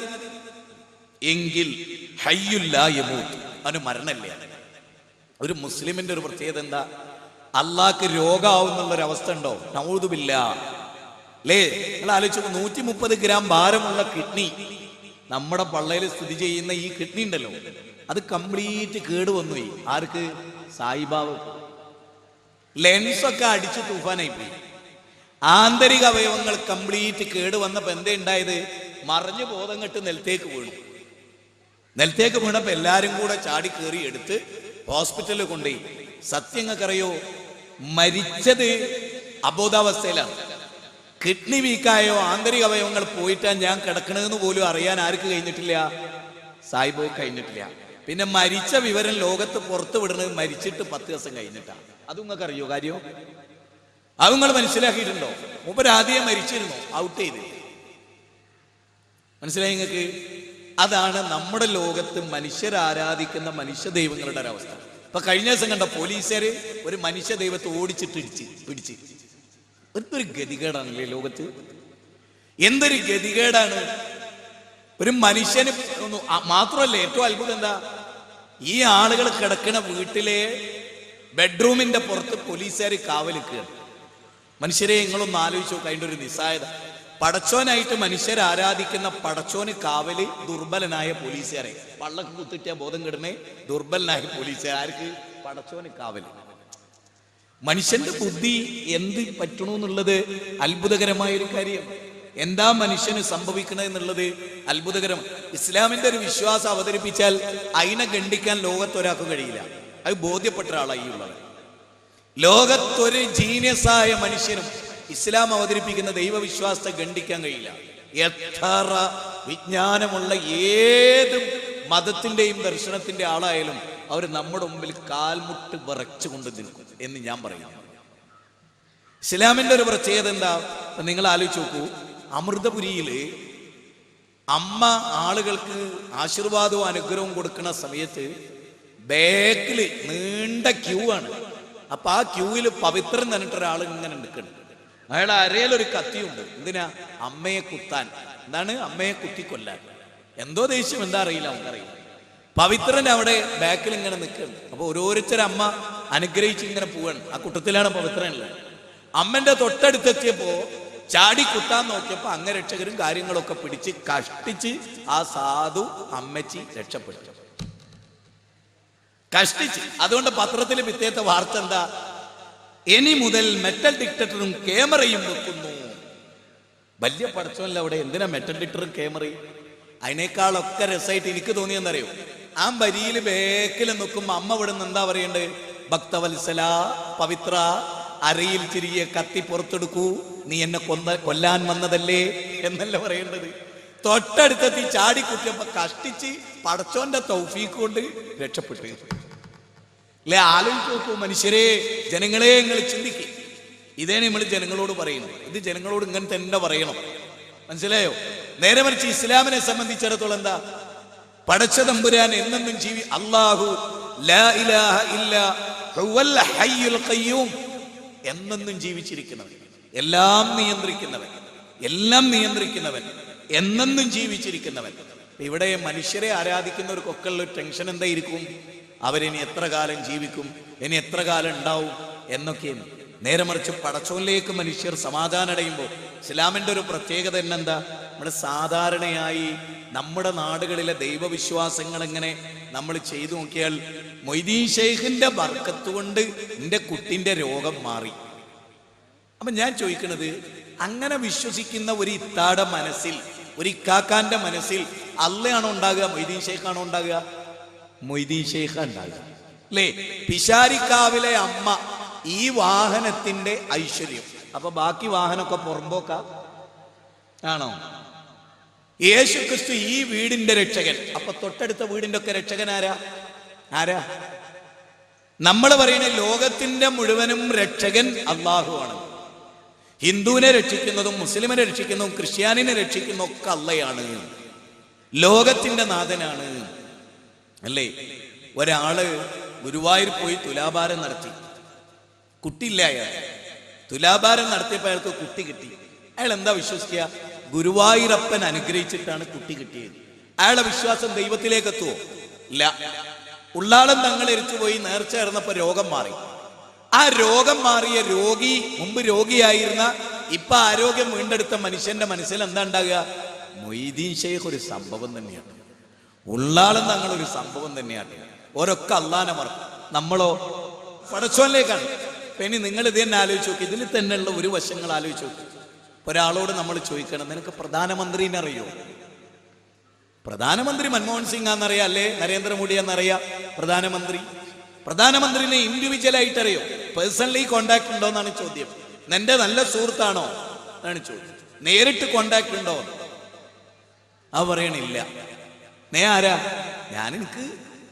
എങ്കിൽ ഹയ്യുൽ ലാ യമൂത്ത്, അവന് മരണമില്ല. ഒരു മുസ്ലിമിന്റെ ഒരു പ്രത്യേകത എന്താ? അള്ളാഹ്ക്ക് രോഗാവുന്നുള്ളൊരവസ്ഥ ഉണ്ടോ? നഊദു ബില്ലാഹ് അല്ലേ? നിങ്ങൾ ആലോചിച്ചു, 130 ഗ്രാം ഭാരമുള്ള കിഡ്നി നമ്മുടെ പള്ളയിൽ സ്ഥിതി ചെയ്യുന്ന ഈ കിഡ്നി ഉണ്ടല്ലോ, അത് കംപ്ലീറ്റ് കേടുവന്നുപോയി. ആർക്ക്? സായിബാബ. ലെൻസൊക്കെ അടിച്ച് തൂഫാനായി പോയി. ആന്തരിക അവയവങ്ങൾ കംപ്ലീറ്റ് കേടുവന്നപ്പോ എന്താ ഉണ്ടായത്? മറിഞ്ഞു ബോധം കെട്ട് നിലത്തേക്ക് വീണപ്പോ എല്ലാരും കൂടെ ചാടി കയറി എടുത്ത് ഹോസ്പിറ്റലിൽ കൊണ്ടുപോയി. സത്യങ്ങൾക്കറിയോ, മരിച്ചത് അബോധാവസ്ഥയിലാണ്. കിഡ്നി വീക്കായോ ആന്തരിക അവയവങ്ങൾ പോയിട്ടാ ഞാൻ കിടക്കണമെന്ന് പോലും അറിയാൻ ആർക്ക് കഴിഞ്ഞിട്ടില്ല? സായിബോ കഴിഞ്ഞിട്ടില്ല. പിന്നെ മരിച്ച വിവരം ലോകത്ത് പുറത്തു വിടുന്നത് മരിച്ചിട്ട് 10 ദിവസം കഴിഞ്ഞിട്ടാ. അത് നിങ്ങൾക്ക് അറിയോ കാര്യം? അത് നിങ്ങൾ മനസ്സിലാക്കിയിട്ടുണ്ടോ? മൂപ്പരാദ്യം മരിച്ചിരുന്നു, ഔട്ട് ചെയ്ത്. മനസ്സിലായി നിങ്ങൾക്ക്? അതാണ് നമ്മുടെ ലോകത്ത് മനുഷ്യർ ആരാധിക്കുന്ന മനുഷ്യ ദൈവങ്ങളുടെ ഒരവസ്ഥ. ഇപ്പൊ കഴിഞ്ഞ ദിവസം കണ്ട പോലീസുകാര് ഒരു മനുഷ്യ ദൈവത്തെ ഓടിച്ചിട്ട് പിടിച്ച്. എന്തൊരു ഗതികേടാണല്ലേ ലോകത്ത്, എന്തൊരു ഗതികേടാണ്. ഒരു മനുഷ്യന് മാത്രമല്ല, ഏറ്റവും അത്ഭുതം എന്താ? ഈ ആളുകൾ കിടക്കുന്ന വീട്ടിലെ ബെഡ്റൂമിന്റെ പുറത്ത് പോലീസുകാർ കാവലിക്കുകയാണ്. മനുഷ്യരെ നിങ്ങളൊന്ന് ആലോചിച്ചു നോക്കുക അതിൻ്റെ ഒരു നിസ്സായത. പടച്ചോനായിട്ട് മനുഷ്യർ ആരാധിക്കുന്ന പടച്ചോന് കാവല് ദുർബലനായ പോലീസുകാരെ, പള്ളക്ക് കുത്തിട്ടിയ ബോധം കിടണേ ദുർബലനായ പോലീസുകാർ, ആർക്ക്? പടച്ചോന് കാവല്. മനുഷ്യന്റെ ബുദ്ധി എന്ത് പറ്റണമെന്നുള്ളത് അത്ഭുതകരമായ ഒരു കാര്യം. എന്താ മനുഷ്യന് സംഭവിക്കണമെന്നുള്ളത് അത്ഭുതകരം. ഇസ്ലാമിന്റെ ഒരു വിശ്വാസം അവതരിപ്പിച്ചാൽ അതിനെ ഖണ്ഡിക്കാൻ ലോകത്തൊരാൾക്കും കഴിയില്ല. അത് ബോധ്യപ്പെട്ട ഒരാളായി ഉള്ളത്. ലോകത്തൊരു ജീനിയസായ മനുഷ്യനും ഇസ്ലാം അവതരിപ്പിക്കുന്ന ദൈവവിശ്വാസത്തെ ഖണ്ഡിക്കാൻ കഴിയില്ല. എത്ര വിജ്ഞാനമുള്ള ഏത് മതത്തിന്റെയും ദർശനത്തിന്റെ ആളായാലും അവർ നമ്മുടെ മുമ്പിൽ കാൽമുട്ട് വിറച്ചുകൊണ്ട് നിൽക്കും എന്ന് ഞാൻ പറയുന്നു. ഇസ്ലാമിന്റെ ഒരു പ്രത്യേകത എന്താ? നിങ്ങൾ ആലോചിച്ച് നോക്കൂ. അമൃതപുരിയില് അമ്മ ആളുകൾക്ക് ആശീർവാദവും അനുഗ്രഹവും കൊടുക്കുന്ന സമയത്ത് ബാക്കില് നീണ്ട ക്യൂ ആണ്. അപ്പൊ ആ ക്യൂവിൽ പവിത്രൻ തന്നിട്ട് ഒരാൾ ഇങ്ങനെ നിൽക്കണം. അയാളെ അരയിലൊരു കത്തിയുണ്ട്. എന്തിനാ? അമ്മയെ കുത്താൻ. എന്താണ്? അമ്മയെ കുത്തിക്കൊല്ലാൻ. എന്തോ ദേഷ്യം, എന്താ അറിയില്ല, നമുക്കറിയില്ല. പവിത്രൻ അവിടെ ബാക്കിൽ ഇങ്ങനെ നിൽക്കണം. അപ്പൊ ഓരോരുത്തരമ്മ അനുഗ്രഹിച്ച് ഇങ്ങനെ പോവാണ്. ആ കൂട്ടത്തിലാണ് പവിത്രനുള്ളത്. അമ്മന്റെ തൊട്ടടുത്തെത്തിയപ്പോ ചാടി കുത്താൻ നോക്കിയപ്പോ അംഗരക്ഷകരും കാര്യങ്ങളൊക്കെ പിടിച്ച് കഷ്ടിച്ച് ആ സാധു അമ്മച്ചി രക്ഷപ്പെട്ടു. കഷ്ടിച്ച്. അതുകൊണ്ട് പത്രത്തിൽ പിറ്റേത്തെ വാർത്ത എന്താ? ഇനി മുതൽ മെറ്റൽ ഡിറ്റക്ടറും ക്യാമറയും വെക്കുന്നു. വലിയ പടച്ചോല്ല അവിടെ. എന്തിനാ മെറ്റൽ ഡിറ്റക്ടറും ക്യാമറയും? അതിനേക്കാളൊക്കെ രസമായിട്ട് എനിക്ക് തോന്നിയെന്നറിയോ? ആ വരിയിൽ ബേക്കിൽ നിൽക്കുമ്പോ അമ്മ ഇവിടെ നിന്ന് എന്താ പറയണ്ടേ? ഭക്തവത്സല, പവിത്ര, അരയിൽ ചിരിയെ കത്തി പുറത്തെടുക്കൂ, നീ എന്നെ കൊല്ലാൻ വന്നതല്ലേ എന്നല്ല പറയേണ്ടത്. തൊട്ടടുത്തെത്തി ചാടിക്കുത്തിയപ്പോ കഷ്ടിച്ച് പടച്ചോന്റെ തൗഫീഖ് കൊണ്ട് രക്ഷപ്പെട്ടു. അല്ലെ? ആലോചിച്ച് നോക്കൂ മനുഷ്യരെ, ജനങ്ങളെ, നിങ്ങൾ ചിന്തിക്കുക. ഇതേ നമ്മൾ ജനങ്ങളോട് പറയുന്നത്. ഇത് ജനങ്ങളോട് ഇങ്ങനെ തന്നെ പറയണം. മനസ്സിലായോ? നേരെ മറിച്ച് ഇസ്ലാമിനെ സംബന്ധിച്ചിടത്തോളം എന്താ? പടച്ച തമ്പുരാൻ എന്നെന്നും അല്ലാഹു ലാ ഇലാഹ ഇല്ലാ ഹുവൽ ഹയ്യുൽ ഖയ്യൂം, എന്നെന്നും ജീവിച്ചിരിക്കുന്നവൻ, എല്ലാം നിയന്ത്രിക്കുന്നവൻ, എന്നെന്നും ജീവിച്ചിരിക്കുന്നവൻ. ഇവിടെ മനുഷ്യരെ ആരാധിക്കുന്നവർക്കൊക്കെ ഉള്ള ടെൻഷൻ എന്തായിരിക്കും? അവരിനി എത്ര കാലം ജീവിക്കും, ഇനി എത്ര കാലം ഉണ്ടാവും എന്നൊക്കെയാണ്. നേരെ മറിച്ച് പടച്ചോനിലേക്ക് മനുഷ്യർ സമാധാനം അടയുമ്പോൾ ഇസ്ലാമിന്റെ ഒരു പ്രത്യേകത എന്നെന്താ? നമ്മൾ സാധാരണയായി നമ്മുടെ നാടുകളിലെ ദൈവവിശ്വാസങ്ങൾ എങ്ങനെ നമ്മൾ ചെയ്തു നോക്കിയാൽ, മൊയ്തീൻ ശൈഖിന്റെ ബർക്കത്ത് കൊണ്ട് എൻ്റെ കുട്ടിന്റെ രോഗം മാറി. അപ്പൊ ഞാൻ ചോദിക്കുന്നത്, അങ്ങനെ വിശ്വസിക്കുന്ന ഒരു ഇത്താടെ മനസ്സിൽ, ഒരു ഇക്കാക്കാന്റെ മനസ്സിൽ അള്ളയാണോ ഉണ്ടാകുക, മൊയ്തീൻ ശൈഖാണോ ഉണ്ടാകുക? മൊയ്തീൻ ശൈഖ ഉണ്ടാകുക, അല്ലേ? പിശാരിക്കാവിലെ അമ്മ ഈ വാഹനത്തിന്റെ ഐശ്വര്യം. അപ്പൊ ബാക്കി വാഹനമൊക്കെ പുറമ്പോക്ക ആണോ? യേശു ക്രിസ്തു ഈ വീടിന്റെ രക്ഷകൻ. അപ്പൊ തൊട്ടടുത്ത വീടിന്റെ ഒക്കെ രക്ഷകൻ ആരാ? നമ്മൾ പറയുന്ന ലോകത്തിന്റെ മുഴുവനും രക്ഷകൻ അള്ളാഹു ആണ്. ഹിന്ദുവിനെ രക്ഷിക്കുന്നതും മുസ്ലിമിനെ രക്ഷിക്കുന്നതും ക്രിസ്ത്യാനിനെ രക്ഷിക്കുന്നതും ഒക്കെ അള്ളയാണ്. ലോകത്തിന്റെ നാഥനാണ്, അല്ലേ? ഒരാള് ഗുരുവായൂർ പോയി തുലാഭാരം നടത്തി. കുട്ടിയില്ല അയാൾ. തുലാഭാരം നടത്തിയപ്പോൾ അയാൾക്ക് കുട്ടി കിട്ടി. അയാൾ എന്താ വിശ്വസിക്കുക? ഗുരുവായൂരപ്പൻ അനുഗ്രഹിച്ചിട്ടാണ് കുട്ടി കിട്ടിയത്. അയാളുടെ വിശ്വാസം ദൈവത്തിലേക്ക് എത്തുവോ? ഇല്ല. ഉള്ളാളം തങ്ങൾ എരിച്ചുപോയി നേർച്ച ചേർന്നപ്പോ രോഗം മാറി. ആ രോഗം മാറിയ രോഗി, മുമ്പ് രോഗിയായിരുന്ന ഇപ്പൊ ആരോഗ്യം വീണ്ടെടുത്ത മനുഷ്യന്റെ മനസ്സിൽ എന്താ ഉണ്ടാകുക? മൊയ്തീൻ ശൈഖ് ഒരു സംഭവം തന്നെയാണ്, ഉള്ളാളം തങ്ങൾ ഒരു സംഭവം തന്നെയാണ്. ഓരൊക്കെ അള്ളാനെ മറക്കും. നമ്മളോ പടച്ചോനിലേക്കാണ്. ഇനി നിങ്ങൾ ഇത് തന്നെ ആലോചിച്ച് നോക്കി. ഇതിൽ തന്നെയുള്ള ഒരു വശങ്ങൾ ആലോചിച്ച് നോക്കി. ഒരാളോട് നമ്മൾ ചോദിക്കണം, നിനക്ക് പ്രധാനമന്ത്രിനെ അറിയോ? പ്രധാനമന്ത്രി മൻമോഹൻ സിംഗ് ആണെന്നറിയാം, അല്ലേ നരേന്ദ്രമോദി എന്നറിയാം. പ്രധാനമന്ത്രിനെ ഇൻഡിവിജ്വൽ ആയിട്ട് അറിയോ? പേഴ്സണലി കോണ്ടാക്ട് ഉണ്ടോ എന്നാണ് ചോദ്യം. നിന്റെ നല്ല സുഹൃത്താണോ എന്നാണ് ചോദ്യം. നേരിട്ട് കോണ്ടാക്ട് ഉണ്ടോ? പറയണില്ല. ആരാ? ഞാൻ എനിക്ക്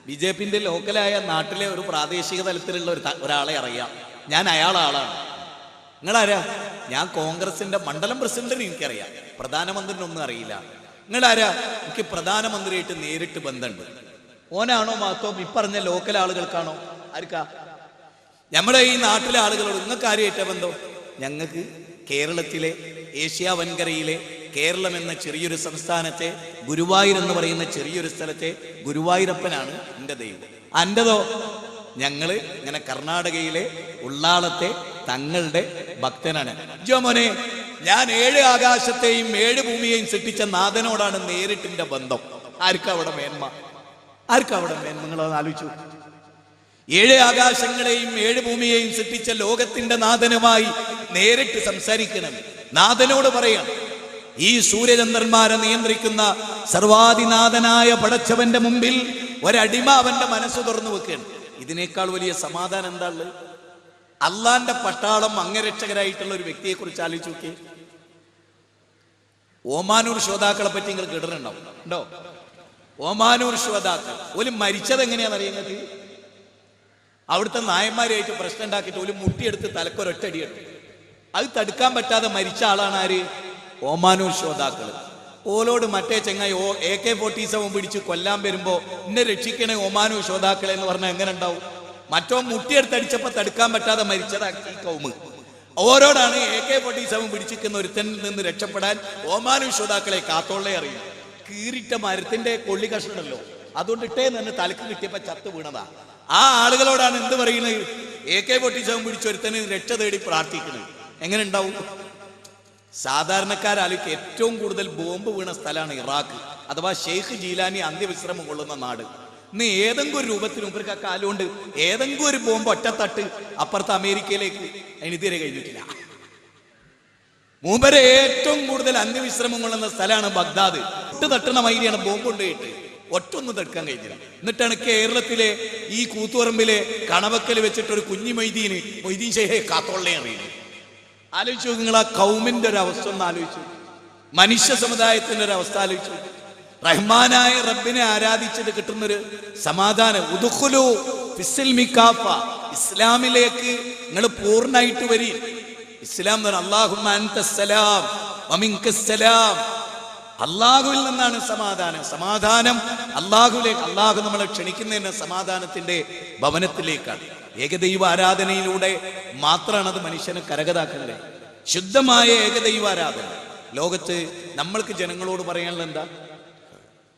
BJPന്റെ ലോക്കലായ നാട്ടിലെ ഒരു പ്രാദേശിക തലത്തിലുള്ള ഒരാളെ അറിയാം, ഞാൻ ആളാണ്. നിങ്ങളാരാ? ഞാൻ കോൺഗ്രസിന്റെ മണ്ഡലം പ്രസിഡന്റിനെ എനിക്കറിയാം, പ്രധാനമന്ത്രിനൊന്നും അറിയില്ല. നിങ്ങളാരാ? എനിക്ക് പ്രധാനമന്ത്രിയായിട്ട് നേരിട്ട് ബന്ധമുണ്ട്. ഓനാണോ മാത്രം ഇപ്പറഞ്ഞ ലോക്കൽ ആളുകൾക്കാണോ? ആർക്കാ? നമ്മുടെ ഈ നാട്ടിലെ ആളുകളോട് നിങ്ങൾക്ക് ആരെയായിട്ടാ ബന്ധം? ഞങ്ങൾക്ക് കേരളത്തിലെ ഏഷ്യ വൻകരയിലെ കേരളം എന്ന ചെറിയൊരു സംസ്ഥാനത്തെ ഗുരുവായൂർ എന്ന് പറയുന്ന ചെറിയൊരു സ്ഥലത്തെ ഗുരുവായൂരപ്പനാണ് എൻ്റെ ദൈവം. അൻ്റെതോ? ഞങ്ങള് ഇങ്ങനെ കർണാടകയിലെ ഉള്ളാളത്തെ തങ്ങളുടെ ഭക്തനാണ്. ജോമോനെ, ഞാൻ 7 ആകാശത്തെയും 7 ഭൂമിയെയും സൃഷ്ടിച്ച നാഥനോടാണ് നേരിട്ടിന്റെ ബന്ധം. ആർക്കവിടെ മേന്മ? ആർക്കവിടെ മേന്മ? നിങ്ങളത് ആലോചിച്ചു. 7 ആകാശങ്ങളെയും 7 ഭൂമിയെയും സൃഷ്ടിച്ച ലോകത്തിന്റെ നാഥനുമായി നേരിട്ട് സംസാരിക്കണം. നാഥനോട് പറയാം, ഈ സൂര്യചന്ദ്രന്മാരെ നിയന്ത്രിക്കുന്ന സർവാധിനാഥനായ പടച്ചവന്റെ മുമ്പിൽ ഒരടിമ അവന്റെ മനസ്സ് തുറന്നു വെക്കുകയാണ്. ഇതിനേക്കാൾ വലിയ സമാധാനം എന്താ ഉള്ളത്? അള്ളാന്റെ പട്ടാളം അംഗരക്ഷകരായിട്ടുള്ള ഒരു വ്യക്തിയെ കുറിച്ച് ആലോചിച്ച് നോക്കിയേ. ഓമാനൂർ ശ്രോതാക്കളെ പറ്റി നിങ്ങൾ കേട്ടിട്ടുണ്ടാവും ഉണ്ടോ? ഓമാനൂർ ശ്രോതാക്കൾ ഒരു മരിച്ചത് എങ്ങനെയാണെന്ന് അറിയുന്നത്? അവിടുത്തെ നായന്മാരായിട്ട് പ്രശ്നം ഉണ്ടാക്കിയിട്ട് ഒരു മുട്ടിയെടുത്ത് തലക്കൊരൊറ്റടിയെടുത്തു. അത് തടുക്കാൻ പറ്റാതെ മരിച്ച ആളാണ് ആര്? ഓമാനൂർ ശ്രോതാക്കള്. ഓലോട് മറ്റേ ചെങ്ങായി AK-47 പിടിച്ച് കൊല്ലാൻ വരുമ്പോ എന്നെ രക്ഷിക്കണേ ഒമാനു ശ്രോതാക്കളെ എന്ന് പറഞ്ഞാൽ എങ്ങനെ ഉണ്ടാവും? മറ്റോ മുട്ടിയെടുത്തടിച്ചപ്പോ തടുക്കാൻ പറ്റാതെ മരിച്ചതാക്കി കൗമ്. ഓരോടാണ് AK-47 പിടിച്ചിരിക്കുന്ന ഒരുത്തനിൽ നിന്ന് രക്ഷപ്പെടാൻ ഒമാനു ശ്രോതാക്കളെ കാത്തോളേ അറിയും. കീറിട്ട മരത്തിന്റെ കൊള്ളി കഷ്ണമല്ലോ, അതുകൊണ്ട് ഇട്ടേ നിന്ന് തലക്ക് കിട്ടിയപ്പോ ചത്ത് വീണതാ. ആ ആളുകളോടാണ് എന്ത് പറയുന്നത്? AK-47 പിടിച്ച ഒരുത്തന് രക്ഷ തേടി പ്രാർത്ഥിക്കുന്നത്. എങ്ങനെ ഉണ്ടാവും? സാധാരണക്കാരാലേക്ക് ഏറ്റവും കൂടുതൽ ബോംബ് വീണ സ്ഥലമാണ് ഇറാഖ്, അഥവാ ഷെയ്ഖ് ജീലാനി അന്ത്യവിശ്രമം കൊള്ളുന്ന നാട്. ഇന്ന് ഏതെങ്കിലും ഒരു രൂപത്തിൽ മുമ്പ് കാലുകൊണ്ട് ഏതെങ്കിലും ഒരു ബോംബ് ഒറ്റത്തട്ട് അപ്പുറത്ത് അമേരിക്കയിലേക്ക് അതിനിതുവരെ കഴിഞ്ഞിട്ടില്ല. മൂപ്പരെ ഏറ്റവും കൂടുതൽ അന്ത്യവിശ്രമം കൊള്ളുന്ന സ്ഥലമാണ് ബഗ്ദാദ്. തട്ടുന്ന മൈരിയാണ് ബോംബ് കൊണ്ടുപോയിട്ട് ഒറ്റൊന്നും തടുക്കാൻ കഴിഞ്ഞില്ല. എന്നിട്ടാണ് കേരളത്തിലെ ഈ കൂത്തുപറമ്പിലെ കണവക്കൽ വെച്ചിട്ട് ഒരു കുഞ്ഞു മൊയ്തീൻ ഷെയ്ഖെ കാത്തോളേ അറിയുന്നത്. ആലോചിച്ചു നിങ്ങൾ ആ കൗമിന്റെ ഒരു അവസ്ഥ ഒന്ന് ആലോചിച്ചു. മനുഷ്യ സമുദായത്തിന്റെ ഒരു അവസ്ഥ ആലോചിച്ചു. റഹ്മാനായ റബ്ബിനെ ആരാധിച്ചത് കിട്ടുന്നൊരു സമാധാനം. ഉദ്ഖുലൂ ഫിസ്സിൽമി കാഫ, ഇസ്ലാമിലേക്ക് നിങ്ങൾ പൂർണ്ണമായിട്ട് വരി. ഇസ്ലാം എന്ന് പറഞ്ഞാൽ അല്ലാഹുമ്മ അൻതസ്സലാം വമിൻകസ്സലാം, അള്ളാഹുവിൽ നിന്നാണ് സമാധാനം. സമാധാനം അള്ളാഹുലേക്ക്. അള്ളാഹു നമ്മളെ ക്ഷണിക്കുന്നതിന് സമാധാനത്തിന്റെ ഭവനത്തിലേക്കാണ്. ഏകദൈവ ആരാധനയിലൂടെ മാത്രമാണ് അത് മനുഷ്യന് കരകതാക്കുന്നത്. ശുദ്ധമായ ഏകദൈവ ആരാധന. ലോകത്ത് നമ്മൾക്ക് ജനങ്ങളോട് പറയാനുള്ള എന്താ?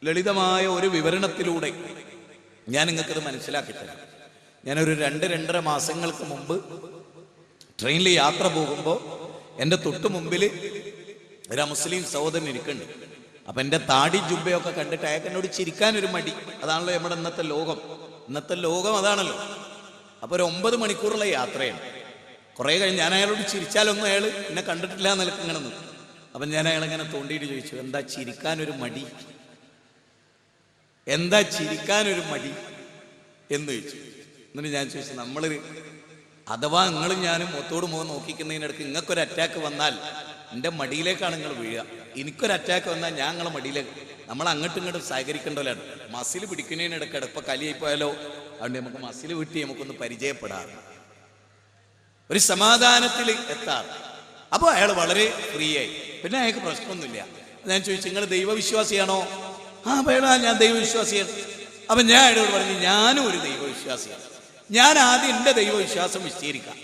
ലളിതമായ ഒരു വിവരണത്തിലൂടെ ഞാൻ നിങ്ങൾക്കത് മനസ്സിലാക്കി തരാം. ഞാനൊരു 2-2.5 മാസങ്ങൾക്ക് മുമ്പ് ട്രെയിനിൽ യാത്ര പോകുമ്പോൾ എൻ്റെ തൊട്ട് മുമ്പിൽ ഒരു മുസ്ലിം സഹോദരൻ ഇരിക്കുന്നുണ്ട്. അപ്പൊ എൻ്റെ താടി ജുബയൊക്കെ കണ്ടിട്ട് അയാൾക്ക് എന്നോട് ചിരിക്കാനൊരു മടി. അതാണല്ലോ നമ്മുടെ ഇന്നത്തെ ലോകം. ഇന്നത്തെ ലോകം അതാണല്ലോ. അപ്പൊ ഒരു 9 മണിക്കൂറുള്ള യാത്രയാണ്. കുറെ കഴിഞ്ഞ് ഞാൻ അയാളോട് ചിരിച്ചാലൊന്നും അയാൾ എന്നെ കണ്ടിട്ടില്ല എന്നൊക്കെ ഇങ്ങനെ നിന്നു. അപ്പൊ ഞാൻ അയാളിങ്ങനെ തോണ്ടിയിട്ട് ചോദിച്ചു, എന്താ ചിരിക്കാനൊരു മടി? എന്താ ചിരിക്കാനൊരു മടി എന്ന് ചോദിച്ചു. എന്നിട്ട് ഞാൻ ചോദിച്ചു, നമ്മളൊരു അഥവാ നിങ്ങളും ഞാനും മുഖത്തോട് മുഖം നോക്കിക്കുന്നതിനിടയ്ക്ക് നിങ്ങൾക്കൊരു അറ്റാക്ക് വന്നാൽ എൻ്റെ മടിയിലേക്കാണ് നിങ്ങൾ വീഴുക. എനിക്കൊരു അറ്റാക്ക് വന്നാൽ ഞാൻ നിങ്ങളെ മടിയിലേക്ക്. നമ്മൾ അങ്ങോട്ടും ഇങ്ങോട്ടും സഹകരിക്കേണ്ടവരാണ്. മസിൽ പിടിക്കുന്നതിനിടയ്ക്ക് ഇപ്പൊ കലിയായി പോയാലോ, അതുകൊണ്ട് നമുക്ക് മസിൽ വിട്ടി നമുക്കൊന്ന് പരിചയപ്പെടാം, ഒരു സമാധാനത്തിൽ എത്താം. അപ്പോൾ അയാൾ വളരെ ഫ്രീ ആയി. പിന്നെ അയാൾക്ക് പ്രശ്നമൊന്നുമില്ല. ഞാൻ ചോദിച്ചു, നിങ്ങൾ ദൈവവിശ്വാസിയാണോ? ആ പേടാ, ഞാൻ ദൈവവിശ്വാസിയാണ്. അപ്പൊ ഞാൻ അയാളോട് പറഞ്ഞു, ഞാനും ഒരു ദൈവവിശ്വാസിയാണ്. ഞാൻ ആദ്യം എൻ്റെ ദൈവവിശ്വാസം വിശദീകരിക്കാം,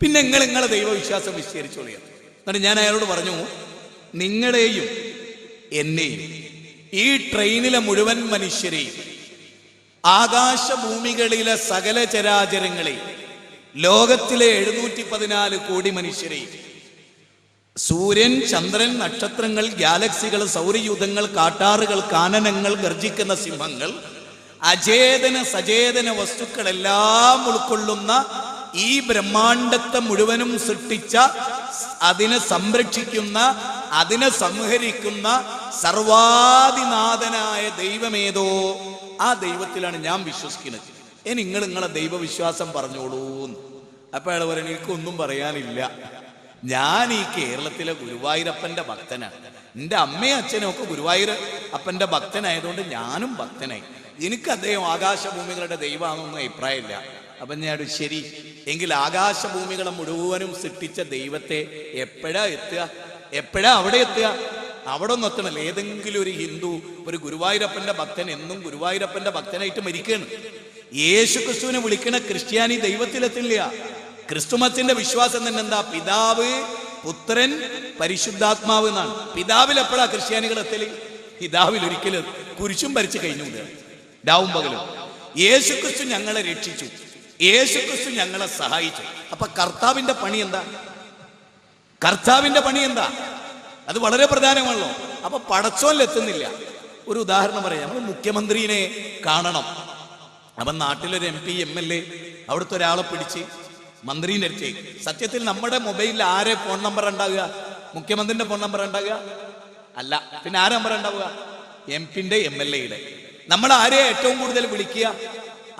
പിന്നെ നിങ്ങളെ ദൈവവിശ്വാസം വിശദീകരിച്ചോളിയാം. എന്നിട്ട് ഞാൻ അയാളോട് പറഞ്ഞു, നിങ്ങളെയും എന്നെയും ഈ ട്രെയിനിലെ മുഴുവൻ മനുഷ്യരെയും ആകാശഭൂമികളിലെ സകല ചരാചരങ്ങളെയും ലോകത്തിലെ 714 കോടി മനുഷ്യരെയും സൂര്യൻ, ചന്ദ്രൻ, നക്ഷത്രങ്ങൾ, ഗാലക്സികൾ, സൗരയൂഥങ്ങൾ, കാട്ടാറുകൾ, കാനനങ്ങൾ, ഗർജിക്കുന്ന സിംഹങ്ങൾ, അചേതന സചേതന വസ്തുക്കളെല്ലാം ഉൾക്കൊള്ളുന്ന ഈ ബ്രഹ്മാണ്ടത്തെ മുഴുവനും സൃഷ്ടിച്ച, അതിനെ സംരക്ഷിക്കുന്ന, അതിനെ സംഹരിക്കുന്ന സർവാധിനാഥനായ ദൈവമേതോ ആ ദൈവത്തിലാണ് ഞാൻ വിശ്വസിക്കുന്നത്. നിങ്ങൾ നിങ്ങളെ ദൈവവിശ്വാസം പറഞ്ഞോളൂ. അപ്പൊ അയാൾ പറയുന്നത്, എനിക്കൊന്നും പറയാനില്ല, ഞാൻ ഈ കേരളത്തിലെ ഗുരുവായൂരപ്പന്റെ ഭക്തനാണ്. എൻ്റെ അമ്മയും അച്ഛനും ഒക്കെ ഗുരുവായൂർ അപ്പന്റെ ഭക്തനായതുകൊണ്ട് ഞാനും ഭക്തനായി. എനിക്ക് അദ്ദേഹം ആകാശഭൂമികളുടെ ദൈവമാണെന്നൊന്നും അഭിപ്രായമില്ല. അപ്പൊ ഞാൻ, ശരി എങ്കിൽ ആകാശഭൂമികളെ മുഴുവനും സൃഷ്ടിച്ച ദൈവത്തെ എപ്പോഴാ എത്തുക? എപ്പോഴാ അവിടെ എത്തുക? അവിടെ ഒന്നും എത്തണല്ലോ. ഏതെങ്കിലും ഒരു ഹിന്ദു ഒരു ഗുരുവായൂരപ്പന്റെ ഭക്തൻ എന്നും ഗുരുവായൂരപ്പന്റെ ഭക്തനായിട്ട് മരിക്കുകയാണ്. യേശു ക്രിസ്തുവിനെ വിളിക്കണ ക്രിസ്ത്യാനി ദൈവത്തിലെത്തില്ല. ക്രിസ്തുമത്തിന്റെ വിശ്വാസം തന്നെ എന്താ? പിതാവ്, പുത്രൻ, പരിശുദ്ധാത്മാവ് എന്നാണ്. പിതാവിൽ എപ്പോഴാ ക്രിസ്ത്യാനികൾ എത്തല്? പിതാവിൽ ഒരിക്കലും കുരിശും ഭരിച്ചു കഴിഞ്ഞു രാവും പകലും. യേശു ക്രിസ്തു ഞങ്ങളെ രക്ഷിച്ചു. യേശുക്രിസ്തു ഞങ്ങളെ സഹായിച്ചു. അപ്പൊ കർത്താവിന്റെ പണി എന്താ? കർത്താവിന്റെ പണി എന്താ? അത് വളരെ പ്രധാനമാണല്ലോ. അപ്പൊ പടച്ചോനിലെത്തുന്നില്ല. ഒരു ഉദാഹരണം പറയാം. നമ്മൾ മുഖ്യമന്ത്രിനെ കാണണം. അപ്പൊ നാട്ടിലൊരു MP MLA അവിടുത്തെ ഒരാളെ പിടിച്ച് മന്ത്രിന്റെ അടുത്തേക്ക്. സത്യത്തിൽ നമ്മുടെ മൊബൈലിൽ ആരെ ഫോൺ നമ്പർ ഉണ്ടാകുക? മുഖ്യമന്ത്രിന്റെ ഫോൺ നമ്പർ ഉണ്ടാകുക അല്ല. പിന്നെ ആരെ നമ്പർ ഉണ്ടാവുക? MP-ന്റെ MLA-യുടെ. നമ്മൾ ആരെയാ ഏറ്റവും കൂടുതൽ വിളിക്കുക?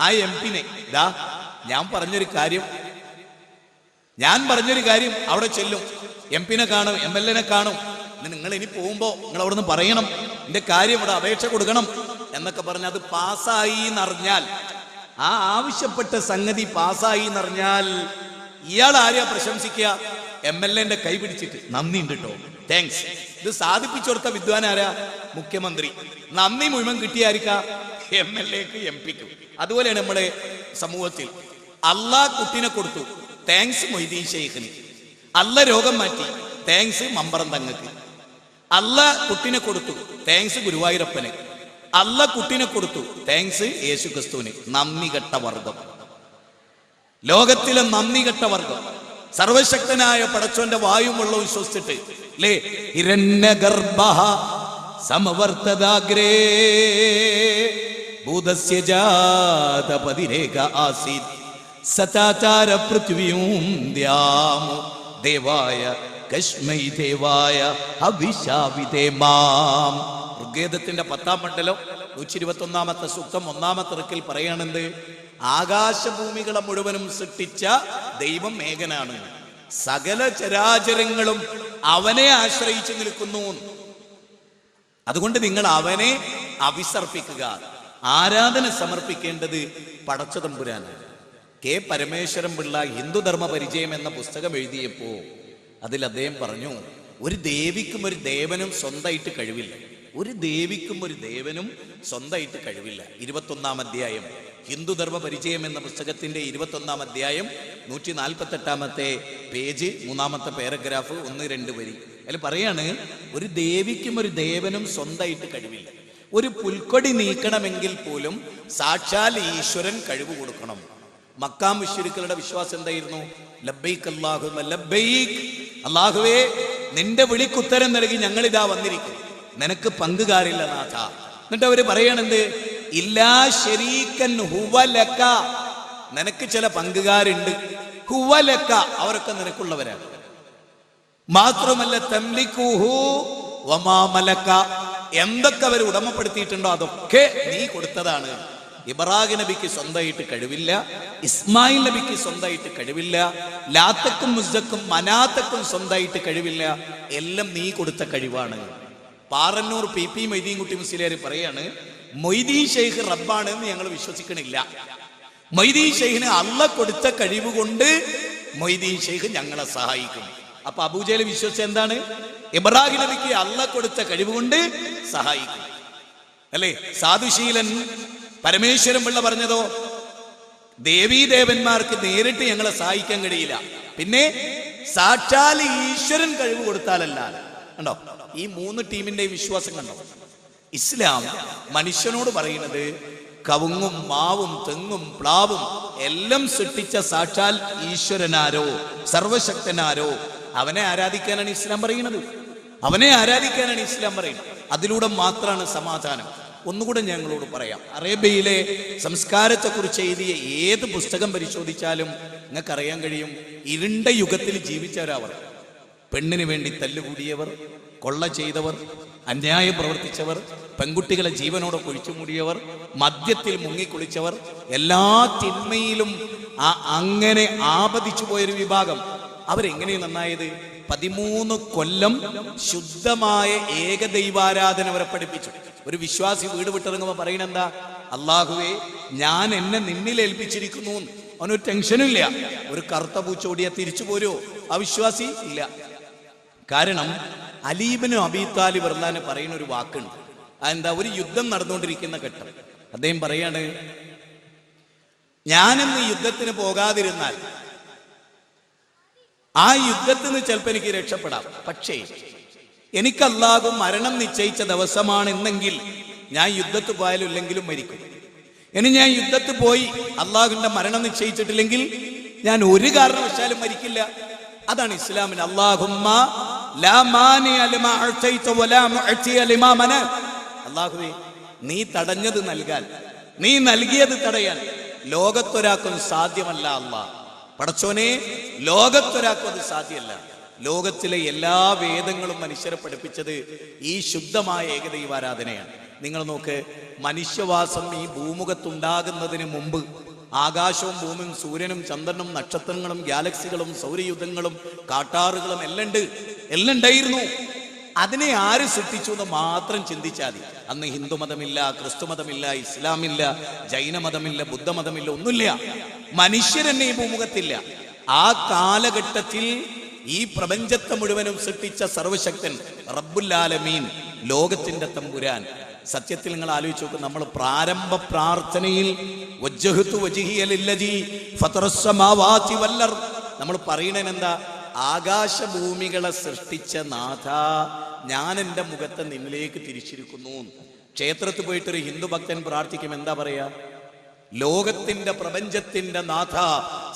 ആ MP-നെ. ഇതാ ഞാൻ പറഞ്ഞൊരു കാര്യം അവിടെ ചെല്ലും. MP-നെ കാണും, MLA-നെ കാണും. നിങ്ങൾ ഇനി പോകുമ്പോ നിങ്ങൾ അവിടെ നിന്ന് പറയണം, എന്റെ കാര്യം ഇവിടെ അപേക്ഷ കൊടുക്കണം എന്നൊക്കെ പറഞ്ഞ് അത് പാസ്സായി എന്നറിഞ്ഞാൽ, ആ ആവശ്യപ്പെട്ട സംഗതി പാസ്സായി എന്നറിഞ്ഞാൽ ഇയാൾ ആരെയാ പ്രശംസിക്കുക? MLA-ന്റെ കൈ പിടിച്ചിട്ട് നന്ദിയുണ്ട് കേട്ടോ, താങ്ക്സ്. ഇത് സാധിപ്പിച്ചു കൊടുത്ത വിദ്വാൻ ആരാ? മുഖ്യമന്ത്രി. നന്ദി മുഴുവൻ കിട്ടിയായിരിക്ക MLA-ക്ക് MP-ക്കും. അതുപോലെയാണ് നമ്മുടെ സമൂഹത്തിൽ. അള്ളാഹ് കുട്ടിനെ കൊടുത്തു, താങ്ക്സ് മൊയ്തീൻ ഷെയ്ഖിന്. അല്ല രോഗം മാറ്റി, താങ്ക്സ് മമ്പറം തങ്ങൾക്ക്. അല്ല കുട്ടിനെ കൊടുത്തു, താങ്ക്സ് ഗുരുവായൂരപ്പന്. അല്ല കുട്ടിനെ കൊടുത്തു, താങ്ക്സ് യേശു ക്രിസ്തുവിന്. നന്ദി കെട്ട വർഗം, ലോകത്തിലെ നന്ദി കെട്ട വർഗം. സർവശക്തനായ പടച്ചോന്റെ വായും വെള്ളവും ശ്വസിച്ചിട്ട് അല്ലേ, ഹിരണ്യഗർഭഃ സമവർത്തദാഗ്രേ ഭൂതസ്യ ജാതപതിരേക ആസീത് സചാചാര പൃഥ്വിയും ദ്യാമു ദേവായ കശ്മൈ ദേവായ അഭിശാവിതേമാം. ഋഗ്വേദത്തിന്റെ 10-ാം മണ്ഡലം 121-ാമത്തെ സൂക്തം 1-ാമത്തെ റിക്കിൽ പറയാണെന്ത്? ആകാശഭൂമികളെ മുഴുവനും സൃഷ്ടിച്ച ദൈവം ഏകനാണ്. സകല ചരാചരങ്ങളും അവനെ ആശ്രയിച്ചു നിൽക്കുന്നു. അതുകൊണ്ട് നിങ്ങൾ അവനെ അഭിസർപ്പിക്കുക. ആരാധന സമർപ്പിക്കേണ്ടത് പടച്ച തമ്പുരാനാണ്. കെ പരമേശ്വരൻ പിള്ള ഹിന്ദുധർമ്മ പരിചയം എന്ന പുസ്തകം എഴുതിയപ്പോ അതിൽ അദ്ദേഹം പറഞ്ഞു, ഒരു ദേവിക്കും ഒരു ദേവനും സ്വന്തമായിട്ട് കഴിവില്ല. ഒരു ദേവിക്കും ഒരു ദേവനും സ്വന്തമായിട്ട് കഴിവില്ല. 21-ാം അധ്യായം ഹിന്ദുധർമ്മ പരിചയം എന്ന പുസ്തകത്തിന്റെ 21-ാം അധ്യായം 148-ാമത്തെ പേജ് 3-ാമത്തെ പാരഗ്രാഫ് 1-2 വരി. അതിൽ പറയാണ്, ഒരു ദേവിക്കും ഒരു ദേവനും സ്വന്തമായിട്ട് കഴിവില്ല. ഒരു പുൽക്കൊടി നീക്കണമെങ്കിൽ പോലും സാക്ഷാൽ ഈശ്വരൻ കഴിവ് കൊടുക്കണം. മക്കാ മുശ്രിക്കുകളുടെ വിശ്വാസം എന്തായിരുന്നു? ലബ്ബൈക് അല്ലാഹുമ്മ ലബ്ബൈക്, അല്ലാഹുവേ നിന്റെ വിളിക്കുത്തരം നൽകി ഞങ്ങൾ ഇതാ വന്നിരിക്കും, നിനക്ക് പങ്കുകാരില്ല നാഥ. എന്നിട്ട് അവര് പറയണെന്ത്? ഇല്ലാ ശരീക്കൻ ഹുവലക, നിനക്ക് ചില പങ്കുകാരുണ്ട്. ഹുവലക, അവരൊക്കെ നിനക്കുള്ളവരാണ്. മാത്രമല്ല തംലികുഹു വമാ മലക, എന്തൊക്കെ അവർ ഉടമപ്പെടുത്തിയിട്ടുണ്ടോ അതൊക്കെ നീ കൊടുത്തതാണ്. ഇബ്രാഹിം നബിക്ക് സ്വന്തമായിട്ട് കഴിവില്ല, ഇസ്മായിൽ നബിക്ക് സ്വന്തമായിട്ട് കഴിവില്ല, ലാത്തക്കും മുസ്സക്കും മനാത്തക്കും സ്വന്തമായിട്ട് കഴിവില്ല. എല്ലാം നീ കൊടുത്ത കഴിവാണ്. പാറന്നൂർ PP മൊയ്തീൻ കുട്ടി മുസ്ലിയാർ പറയാണ്, മൊയ്തീൻ ഷെയ്ഖ് റബ്ബാണ് എന്ന് ഞങ്ങൾ വിശ്വസിക്കണില്ല. മൊയ്തീൻ ഷെയ്ഖിന് അള്ള കൊടുത്ത കഴിവ് കൊണ്ട് മൊയ്തീൻ ഷെയ്ഖ് ഞങ്ങളെ സഹായിക്കും. അപ്പൊ അബൂജഹൽ വിശ്വസിച്ച എന്താണ്? ഇബ്രാഹിം നബിക്ക് അള്ള കൊടുത്ത കഴിവ് കൊണ്ട് സഹായിക്കും അല്ലേ? സാധുശീലൻ പരമേശ്വരൻ പിള്ള പറഞ്ഞതോ, ദേവീദേവന്മാർക്ക് നേരിട്ട് ഞങ്ങളെ സഹായിക്കാൻ കഴിയില്ല, പിന്നെ സാക്ഷാൽ ഈശ്വരൻ കഴിവ് കൊടുത്താലല്ലാതെ. കണ്ടോ ഈ 3 ടീമിന്റെയും വിശ്വാസം കണ്ടോ? ഇസ്ലാം മനുഷ്യനോട് പറയുന്നത് കവുങ്ങും മാവും തെങ്ങും പ്ലാവും എല്ലാം സൃഷ്ടിച്ച സാക്ഷാൽ ഈശ്വരനാരോ സർവശക്തനാരോ അവനെ ആരാധിക്കാനാണ് ഇസ്ലാം പറയുന്നത്. അവനെ ആരാധിക്കാനാണ് ഇസ്ലാം പറയുന്നത്. അതിലൂടെ മാത്രമാണ് സമാധാനം. ഒന്നുകൂടെ ഞങ്ങളോട് പറയാം, അറേബ്യയിലെ സംസ്കാരത്തെക്കുറിച്ച് എഴുതിയ ഏത് പുസ്തകം പരിശോധിച്ചാലും നിങ്ങൾക്കറിയാൻ കഴിയും, ഇരുണ്ട യുഗത്തിൽ ജീവിച്ചവരവർ. പെണ്ണിന് വേണ്ടി തല്ലുകൂടിയവർ, കൊള്ള ചെയ്തവർ, അന്യായം പ്രവർത്തിച്ചവർ, പെൺകുട്ടികളെ ജീവനോടെ കുഴിച്ചുമൂടിയവർ, മദ്യത്തിൽ മുങ്ങിക്കുളിച്ചവർ, എല്ലാ തിന്മയിലും അങ്ങനെ ആപതിച്ചു പോയൊരു വിഭാഗം. അവരെങ്ങനെയും നന്നായത്? 13 കൊല്ലം ശുദ്ധമായ ഏകദൈവാരാധന അവരെ പഠിപ്പിച്ചു. ഒരു വിശ്വാസി വീട് വിട്ടിറങ്ങുമ്പോൾ പറയുന്നെന്താ? അല്ലാഹുവേ ഞാൻ എന്നെ നിന്നിൽ ഏൽപ്പിച്ചിരിക്കുന്നു. അവനൊരു ടെൻഷനും ഇല്ല. ഒരു കറുത്ത പൂച്ചോടിയാ തിരിച്ചു പോരോ? അവിശ്വാസി ഇല്ല. കാരണം അലി ഇബ്നു അബീ താലിബ് റളിയല്ലാഹു അൻഹു പറയുന്ന ഒരു വാക്കുണ്ട്. അതെന്താ? ഒരു യുദ്ധം നടന്നുകൊണ്ടിരിക്കുന്ന ഘട്ടം അദ്ദേഹം പറയാണ്, ഞാനിന്ന് യുദ്ധത്തിന് പോകാതിരുന്നാൽ ആ യുദ്ധത്തിൽ നിന്ന് ചിലപ്പോൾ എനിക്ക് രക്ഷപ്പെടാം, പക്ഷേ എനിക്ക് അല്ലാഹു മരണം നിശ്ചയിച്ച ദിവസമാണ് എന്നെങ്കിൽ ഞാൻ യുദ്ധത്തിൽ പോയാലും ഇല്ലെങ്കിലും മരിക്കും. ഇനി ഞാൻ യുദ്ധത്തിൽ പോയി അള്ളാഹുവിന്റെ മരണം നിശ്ചയിച്ചിട്ടില്ലെങ്കിൽ ഞാൻ ഒരു കാരണവശാലും മരിക്കില്ല. അതാണ് ഇസ്ലാമിന് അല്ലാഹുമ്മ ലാ മാനിഅ ലിമാ അഅതൈത വലാ മുഅതിയ ലിമാ മനഅ. അല്ലാഹുവേ, നീ തടഞ്ഞത് നൽകാൻ, നീ നൽകിയത് തടയാൻ ലോകത്തൊരാൾക്കും സാധ്യമല്ല. അല്ലാഹ് പടച്ചോനെ, ലോകത്തൊരാൾക്കും അത് സാധ്യമല്ല. ലോകത്തിലെ എല്ലാ വേദങ്ങളും മനുഷ്യരെ പഠിപ്പിച്ചത് ഈ ശുദ്ധമായ ഏകദൈവാരാധനയാണ്. നിങ്ങൾ നോക്ക്, മനുഷ്യവാസം ഈ ഭൂമുഖത്തുണ്ടാകുന്നതിന് മുമ്പ് ആകാശവും ഭൂമിയും സൂര്യനും ചന്ദ്രനും നക്ഷത്രങ്ങളും ഗാലക്സികളും സൗരയുധങ്ങളും കാട്ടാറുകളും എല്ലാം ഉണ്ടായിരുന്നു. അതിനെ ആര് സൃഷ്ടിച്ചു എന്ന് മാത്രം ചിന്തിച്ചാൽ മതി. അന്ന് ഹിന്ദു മതമില്ല, ക്രിസ്തു മതമില്ല, ഇസ്ലാമില്ല, ജൈനമതമില്ല, ബുദ്ധമതമില്ല, ഒന്നുമില്ല. മനുഷ്യരെന്നെ ഈ ഭൂമുഖത്തില്ല. ആ കാലഘട്ടത്തിൽ ഈ പ്രപഞ്ചത്തെ മുഴുവനും സൃഷ്ടിച്ച സർവശക്തൻ റബ്ബുൽ ആലമീൻ, ലോകത്തിന്റെ തമ്പുരാൻ. സത്യത്തിൽ നിങ്ങൾ ആലോചിച്ച് നോക്കും, നമ്മൾ പ്രാരംഭ പ്രാർത്ഥനയിൽ നമ്മൾ പറയണത് എന്താ? ആകാശഭൂമികളെ സൃഷ്ടിച്ച നാഥ, ഞാൻ എൻ്റെ മുഖത്തെ നിന്നിലേക്ക് തിരിച്ചിരിക്കുന്നു. ക്ഷേത്രത്തിൽ പോയിട്ടൊരു ഹിന്ദു ഭക്തൻ പ്രാർത്ഥിക്കും, എന്താ പറയാ? ലോകത്തിന്റെ പ്രപഞ്ചത്തിന്റെ നാഥ,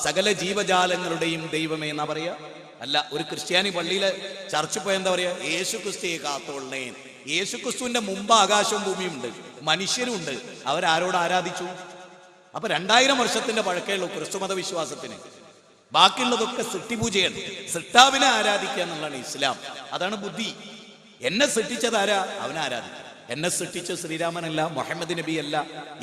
സകല ജീവജാലങ്ങളുടെയും ദൈവമേ എന്നാ പറയാ? അല്ല. ഒരു ക്രിസ്ത്യാനി പള്ളിയിലെ ചർച്ചിൽ പോയ എന്താ പറയാ? യേശു ക്രിസ്തുയെ കാത്തോളണേ. യേശു ക്രിസ്തുവിന്റെ മുമ്പ് ആകാശവും ഭൂമിയും ഉണ്ട്, മനുഷ്യരും ഉണ്ട്. അവരാരോട് ആരാധിച്ചു? അപ്പൊ 2000 വർഷത്തിന്റെ പഴക്കമുള്ളൂ ക്രിസ്തുമത വിശ്വാസത്തിന്. ബാക്കിയുള്ളതൊക്കെ സൃഷ്ടിപൂജയാണ്. സൃഷ്ടാവിനെ ആരാധിക്കുക എന്നുള്ളതാണ് ഇസ്ലാം. അതാണ് ബുദ്ധി. എന്നെ സൃഷ്ടിച്ചത് ആരാ? അവനെ ആരാധിക്കുക. എന്നെ സൃഷ്ടിച്ച ശ്രീരാമനല്ല, മുഹമ്മദ് നബി അല്ല,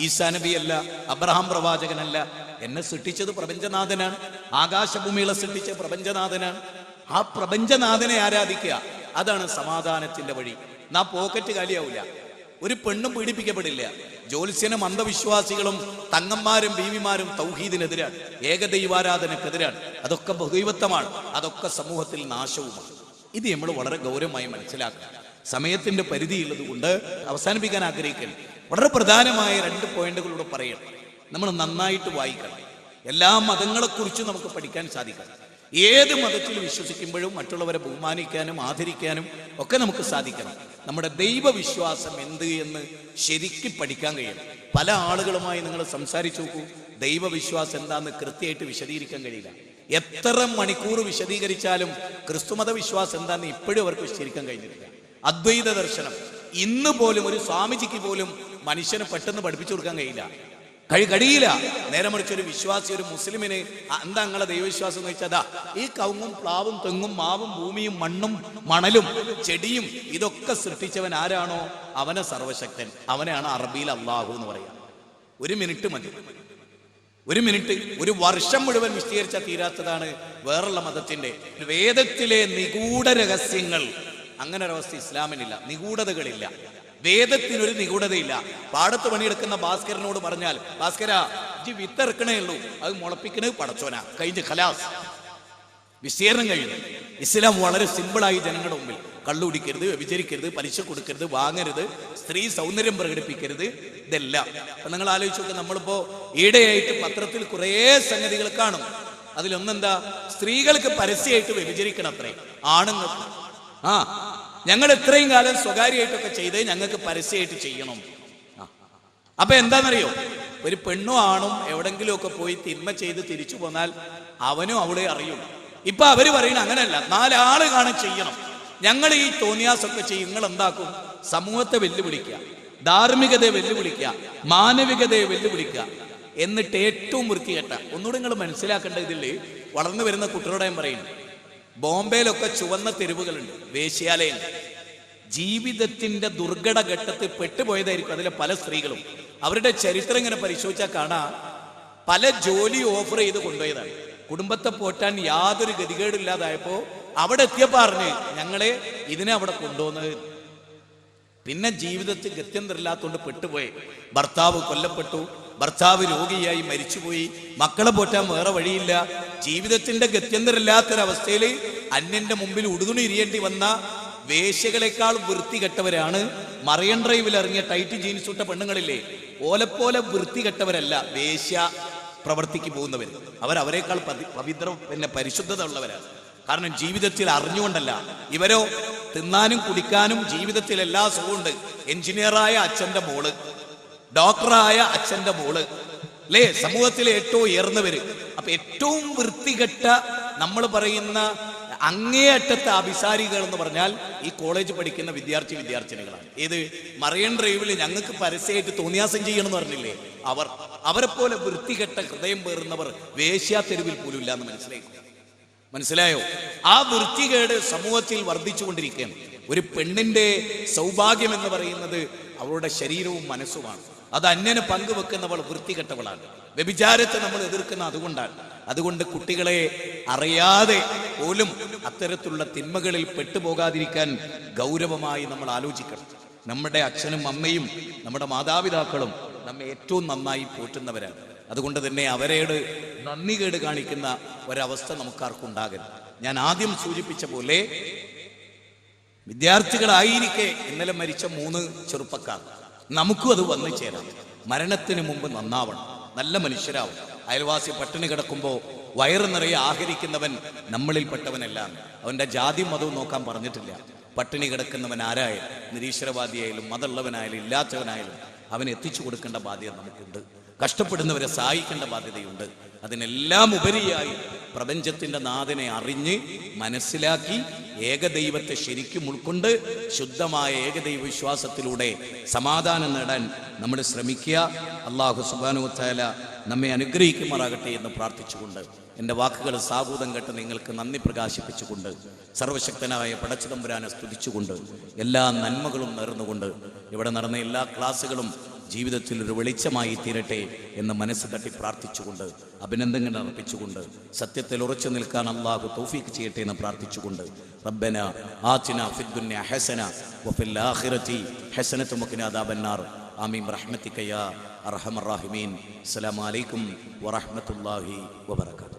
ഈസാ നബി അല്ല, അബ്രഹാം പ്രവാചകനല്ല. എന്നെ സൃഷ്ടിച്ചത് പ്രപഞ്ചനാഥനാണ്. ആകാശഭൂമികളെ സൃഷ്ടിച്ച പ്രപഞ്ചനാഥനാണ്. ആ പ്രപഞ്ചനാഥനെ ആരാധിക്കുക, അതാണ് സമാധാനത്തിന്റെ വഴി. നാ പോക്കറ്റ് കാലിയാവില്ല, ഒരു പെണ്ണും പീഡിപ്പിക്കപ്പെടില്ല. ജ്യോത്സ്യനും അന്ധവിശ്വാസികളും തങ്ങന്മാരും ബീവിമാരും തൗഹീദിനെതിരാണ്, ഏകദൈവാരാധനക്കെതിരാണ്. അതൊക്കെ ബഹുദൈവത്വമാണ്, അതൊക്കെ സമൂഹത്തിൽ നാശവുമാണ്. ഇത് നമ്മൾ വളരെ ഗൗരവമായി മനസ്സിലാക്കുക. സമയത്തിന്റെ പരിധിയുള്ളത് കൊണ്ട് അവസാനിപ്പിക്കാൻ ആഗ്രഹിക്കണം. വളരെ പ്രധാനമായ 2 പോയിന്റുകളൂടെ പറയണം. നമ്മൾ നന്നായിട്ട് വായിക്കണം. എല്ലാ മതങ്ങളെക്കുറിച്ചും നമുക്ക് പഠിക്കാൻ സാധിക്കണം. ഏത് മതത്തിൽ വിശ്വസിക്കുമ്പോഴും മറ്റുള്ളവരെ ബഹുമാനിക്കാനും ആദരിക്കാനും ഒക്കെ നമുക്ക് സാധിക്കണം. നമ്മുടെ ദൈവവിശ്വാസം എന്ത് എന്ന് ശരിക്കും പഠിക്കാൻ കഴിയണം. പല ആളുകളുമായി നിങ്ങൾ സംസാരിച്ചു നോക്കൂ, ദൈവവിശ്വാസം എന്താണെന്ന് കൃത്യമായിട്ട് വിശദീകരിക്കാൻ കഴിയില്ല. എത്ര മണിക്കൂർ വിശദീകരിച്ചാലും ക്രിസ്തുമത വിശ്വാസം എന്താണെന്ന് ഇപ്പോഴും അവർക്ക് വിശദീകരിക്കാൻ കഴിഞ്ഞിട്ടില്ല. അദ്വൈത ദർശനം ഇന്ന് പോലും ഒരു സ്വാമിജിക്ക് പോലും മനുഷ്യനെ പെട്ടെന്ന് പഠിപ്പിച്ചു കൊടുക്കാൻ കഴിയില്ല. നേരെ മറിച്ച് ഒരു വിശ്വാസി, ഒരു മുസ്ലിമിന് എന്താ നിങ്ങളെ ദൈവവിശ്വാസം എന്ന് വെച്ചാൽ, ഈ കവുങ്ങും പ്ലാവും തെങ്ങും മാവും ഭൂമിയും മണ്ണും മണലും ചെടിയും ഇതൊക്കെ സൃഷ്ടിച്ചവൻ ആരാണോ അവനെ സർവശക്തൻ, അവനെയാണ് അറബിയിൽ അള്ളാഹു എന്ന് പറയാം. 1 മിനിറ്റ് മതി. 1 മിനിറ്റ്, ഒരു വർഷം മുഴുവൻ വിശദീകരിച്ചാൽ തീരാത്തതാണ് വേറുള്ള മതത്തിന്റെ വേദത്തിലെ നിഗൂഢ രഹസ്യങ്ങൾ. അങ്ങനെ ഒരവസ്ഥ ഇസ്ലാമിനില്ല. നിഗൂഢതകളില്ല. വേദത്തിനൊരു നിഗൂഢതയില്ല. പാടത്ത് പണിയെടുക്കുന്ന ഭാസ്കരനോട് പറഞ്ഞാൽ, ഭാസ്കര ഇജ്ജ് വിത്തിറക്കണേ ഉള്ളൂ, അത് മുളപ്പിക്കണേ പടച്ചോനാ, കഴിഞ്ഞ് ഖലാസ്, വിശീർണം കഴിഞ്ഞു. ഇസ്ലാം വളരെ സിമ്പിളായി ജനങ്ങളുടെ മുമ്പിൽ കള്ളു കുടിക്കരുത്, വ്യഭിചരിക്കരുത്, പലിശ കൊടുക്കരുത്, വാങ്ങരുത്, സ്ത്രീ സൗന്ദര്യം പ്രകടിപ്പിക്കരുത്, ഇതെല്ലാം. അപ്പൊ നിങ്ങൾ ആലോചിച്ച് നോക്കുക, നമ്മളിപ്പോ ഈടെയായിട്ട് പത്രത്തിൽ കുറേ സംഗതികൾ കാണും. അതിലൊന്നെന്താ? സ്ത്രീകൾക്ക് പരസ്യമായിട്ട് വ്യഭിചരിക്കണം അത്രേ, ആണുങ്ങൾക്ക്. ഞങ്ങൾ ഇത്രയും കാലം സ്വകാര്യമായിട്ടൊക്കെ ചെയ്ത് ഞങ്ങൾക്ക് പരസ്യമായിട്ട് ചെയ്യണം. അപ്പൊ എന്താണെന്നറിയോ? ഒരു പെണ്ണും ആണും എവിടെങ്കിലും ഒക്കെ പോയി തിന്മ ചെയ്ത് തിരിച്ചു പോന്നാൽ അവനും അവളെ അറിയും. ഇപ്പൊ അവര് പറയണ അങ്ങനെയല്ല, 4 ആള് കാണാൻ ചെയ്യണം. ഞങ്ങൾ ഈ തോന്നിയാസൊക്കെ ചെയ്യും. നിങ്ങൾ എന്താക്കും? സമൂഹത്തെ വെല്ലുവിളിക്കുക, ധാർമ്മികതയെ വെല്ലുവിളിക്കുക, മാനവികതയെ വെല്ലുവിളിക്കുക. എന്നിട്ട് ഏറ്റവും വൃത്തികെട്ട ഒന്നുകൂടെ നിങ്ങൾ മനസ്സിലാക്കേണ്ട, ഇതിൽ വളർന്നു വരുന്ന കുട്ടികളോട് ഞാൻ പറയുന്നു, ബോംബെയിലൊക്കെ ചുവന്ന തെരുവുകളുണ്ട്, വേശ്യാലയുണ്ട്. ജീവിതത്തിന്റെ ദുർഘട ഘട്ടത്തിൽ പെട്ടുപോയതായിരിക്കും അതിലെ പല സ്ത്രീകളും. അവരുടെ ചരിത്രം ഇങ്ങനെ പരിശോധിച്ചാൽ കാണാം, പല ജോലി ഓഫർ ചെയ്ത് കൊണ്ടുപോയതാണ്. കുടുംബത്തെ പോറ്റാൻ യാതൊരു ഗതികേടില്ലാതായപ്പോ അവിടെ എത്തിയപ്പോ അറിഞ്ഞ് ഞങ്ങളെ ഇതിനെ അവിടെ കൊണ്ടുവന്നത്. പിന്നെ ജീവിതത്തിൽ ഗത്യന്തരമില്ലാത്തോണ്ട് പെട്ടുപോയി. ഭർത്താവ് കൊല്ലപ്പെട്ടു, ഭർത്താവ് രോഗിയായി മരിച്ചുപോയി, മക്കളെ പോറ്റാൻ വേറെ വഴിയില്ല. ജീവിതത്തിന്റെ ഗത്യന്തരമില്ലാത്തൊരവസ്ഥയിൽ അന്യന്റെ മുമ്പിൽ ഉടുതുണി ഇരിയേണ്ടി വന്ന വേശ്യകളെക്കാൾ വൃത്തികെട്ടവരാണ് മറൈൻ ഡ്രൈവിൽ ഇറങ്ങിയ ടൈറ്റ് ജീൻസ് ഇട്ട പെണ്ണുങ്ങളില്ലേ, ഓലെപ്പോലെ വൃത്തികെട്ടവരല്ല വേശ്യ പ്രവർത്തിക്ക് പോകുന്നവർ. അവരേക്കാൾ പവിത്ര പരിശുദ്ധത ഉള്ളവരാണ്. കാരണം ജീവിതത്തിൽ അറിഞ്ഞുകൊണ്ടല്ല. ഇവരോ തിന്നാനും കുടിക്കാനും ജീവിതത്തിൽ എല്ലാ സുഖമുണ്ട്. എഞ്ചിനീയറായ അച്ഛന്റെ മോള്, ഡോക്ടറായ അച്ഛന്റെ മോള് അല്ലേ, സമൂഹത്തിലെ ഏറ്റവും ഉയർന്നവര്. അപ്പൊ ഏറ്റവും വൃത്തികെട്ട നമ്മൾ പറയുന്ന അങ്ങേയറ്റത്തെ അഭിസാരികൾ എന്ന് പറഞ്ഞാൽ ഈ കോളേജ് പഠിക്കുന്ന വിദ്യാർത്ഥിനികളാണ്. ഏത് മറൈൻ ഡ്രൈവിൽ ഞങ്ങൾക്ക് പരസ്യമായിട്ട് തോന്നിയാസം ചെയ്യണം എന്ന് പറഞ്ഞില്ലേ, അവരെ പോലെ വൃത്തികെട്ട ഹൃദയം പേറുന്നവർ വേശ്യാതെരുവിൽ പോലും ഇല്ല എന്ന് മനസ്സിലായോ? ആ വൃത്തികേട് സമൂഹത്തിൽ വർദ്ധിച്ചുകൊണ്ടിരിക്കുകയാണ്. ഒരു പെണ്ണിന്റെ സൗഭാഗ്യം എന്ന് പറയുന്നത് അവളുടെ ശരീരവും മനസ്സുമാണ്. അത് അന്യന് പങ്കുവെക്കുന്നവൾ വൃത്തികെട്ടവളാണ്. വ്യഭിചാരത്തെ നമ്മൾ എതിർക്കുന്ന അതുകൊണ്ട് കുട്ടികളെ അറിയാതെ പോലും അത്തരത്തിലുള്ള തിന്മകളിൽ പെട്ടുപോകാതിരിക്കാൻ ഗൗരവമായി നമ്മൾ ആലോചിക്കണം. നമ്മുടെ അച്ഛനും അമ്മയും നമ്മുടെ മാതാപിതാക്കളും നമ്മെ ഏറ്റവും നന്നായി പോറ്റുന്നവരാണ്. അതുകൊണ്ട് തന്നെ അവരോട് നന്ദികേട് കാണിക്കുന്ന ഒരവസ്ഥ നമുക്കാർക്കും ഉണ്ടാകരുത്. ഞാൻ ആദ്യം സൂചിപ്പിച്ച പോലെ വിദ്യാർത്ഥികളായിരിക്കെ ഇന്നലെ മരിച്ച 3 ചെറുപ്പക്കാർ, നമുക്കും അത് വന്നു ചേരാം. മരണത്തിന് മുമ്പ് നന്നാവണം, നല്ല മനുഷ്യരാവും. അയൽവാസി പട്ടിണി കിടക്കുമ്പോൾ വയറ് നിറയെ ആഹരിക്കുന്നവൻ നമ്മളിൽപ്പെട്ടവനല്ല. അവന്റെ ജാതി മതവും നോക്കാൻ പറഞ്ഞിട്ടില്ല. പട്ടിണി കിടക്കുന്നവൻ ആരായാലും, നിരീശ്വരവാദിയായാലും മതമുള്ളവനായാലും ഇല്ലാത്തവനായാലും അവന് എത്തിച്ചു കൊടുക്കേണ്ട ബാധ്യത നമുക്കുണ്ട്. കഷ്ടപ്പെടുന്നവരെ സഹായിക്കേണ്ട ബാധ്യതയുണ്ട്. അതിനെല്ലാം ഉപരിയായി പ്രപഞ്ചത്തിന്റെ നാഥനെ അറിഞ്ഞ് മനസ്സിലാക്കി ഏകദൈവത്തെ ശരിക്കും ഉൾക്കൊണ്ട് ശുദ്ധമായ ഏകദൈവ വിശ്വാസത്തിലൂടെ സമാധാനം നേടാൻ നമ്മൾ ശ്രമിക്കുക. അല്ലാഹു സുബ്ഹാനഹു വ തആല നമ്മെ അനുഗ്രഹിക്കുമാറാകട്ടെ എന്ന് പ്രാർത്ഥിച്ചുകൊണ്ട് എൻ്റെ വാക്കുകൾ സാഗൂതം കേട്ട് നിങ്ങൾക്ക് നന്ദി പ്രകാശിപ്പിച്ചുകൊണ്ട് സർവശക്തനായ പടച്ചതമ്പുരാനെ സ്തുതിച്ചുകൊണ്ട് എല്ലാ നന്മകളും നേർന്നുകൊണ്ട് ഇവിടെ നടന്ന എല്ലാ ക്ലാസ്സുകളും ജീവിതത്തിൽ ഒരു വെളിച്ചമായി തീരട്ടെ എന്ന് മനസ്സ് തട്ടി പ്രാർത്ഥിച്ചുകൊണ്ട് അഭിനന്ദനങ്ങൾ അർപ്പിച്ചുകൊണ്ട് സത്യത്തിൽ ഉറച്ചു നിൽക്കാൻ അല്ലാഹു തൗഫീഖ് ചെയ്യട്ടെ എന്ന് പ്രാർത്ഥിച്ചുകൊണ്ട് റബ്ബന ആതിന ഫിദ്ദുനിയ ഹസന വഫിൽ ആഖിറതി ഹസനത വഖിനാ അദാബന്നാർ ആമീൻ ബിറഹ്മതിക യാ അർഹമർ റഹീമീൻ. അസ്സലാമു അലൈക്കും വറഹ്മത്തുള്ളാഹി വബറകാതുഹു.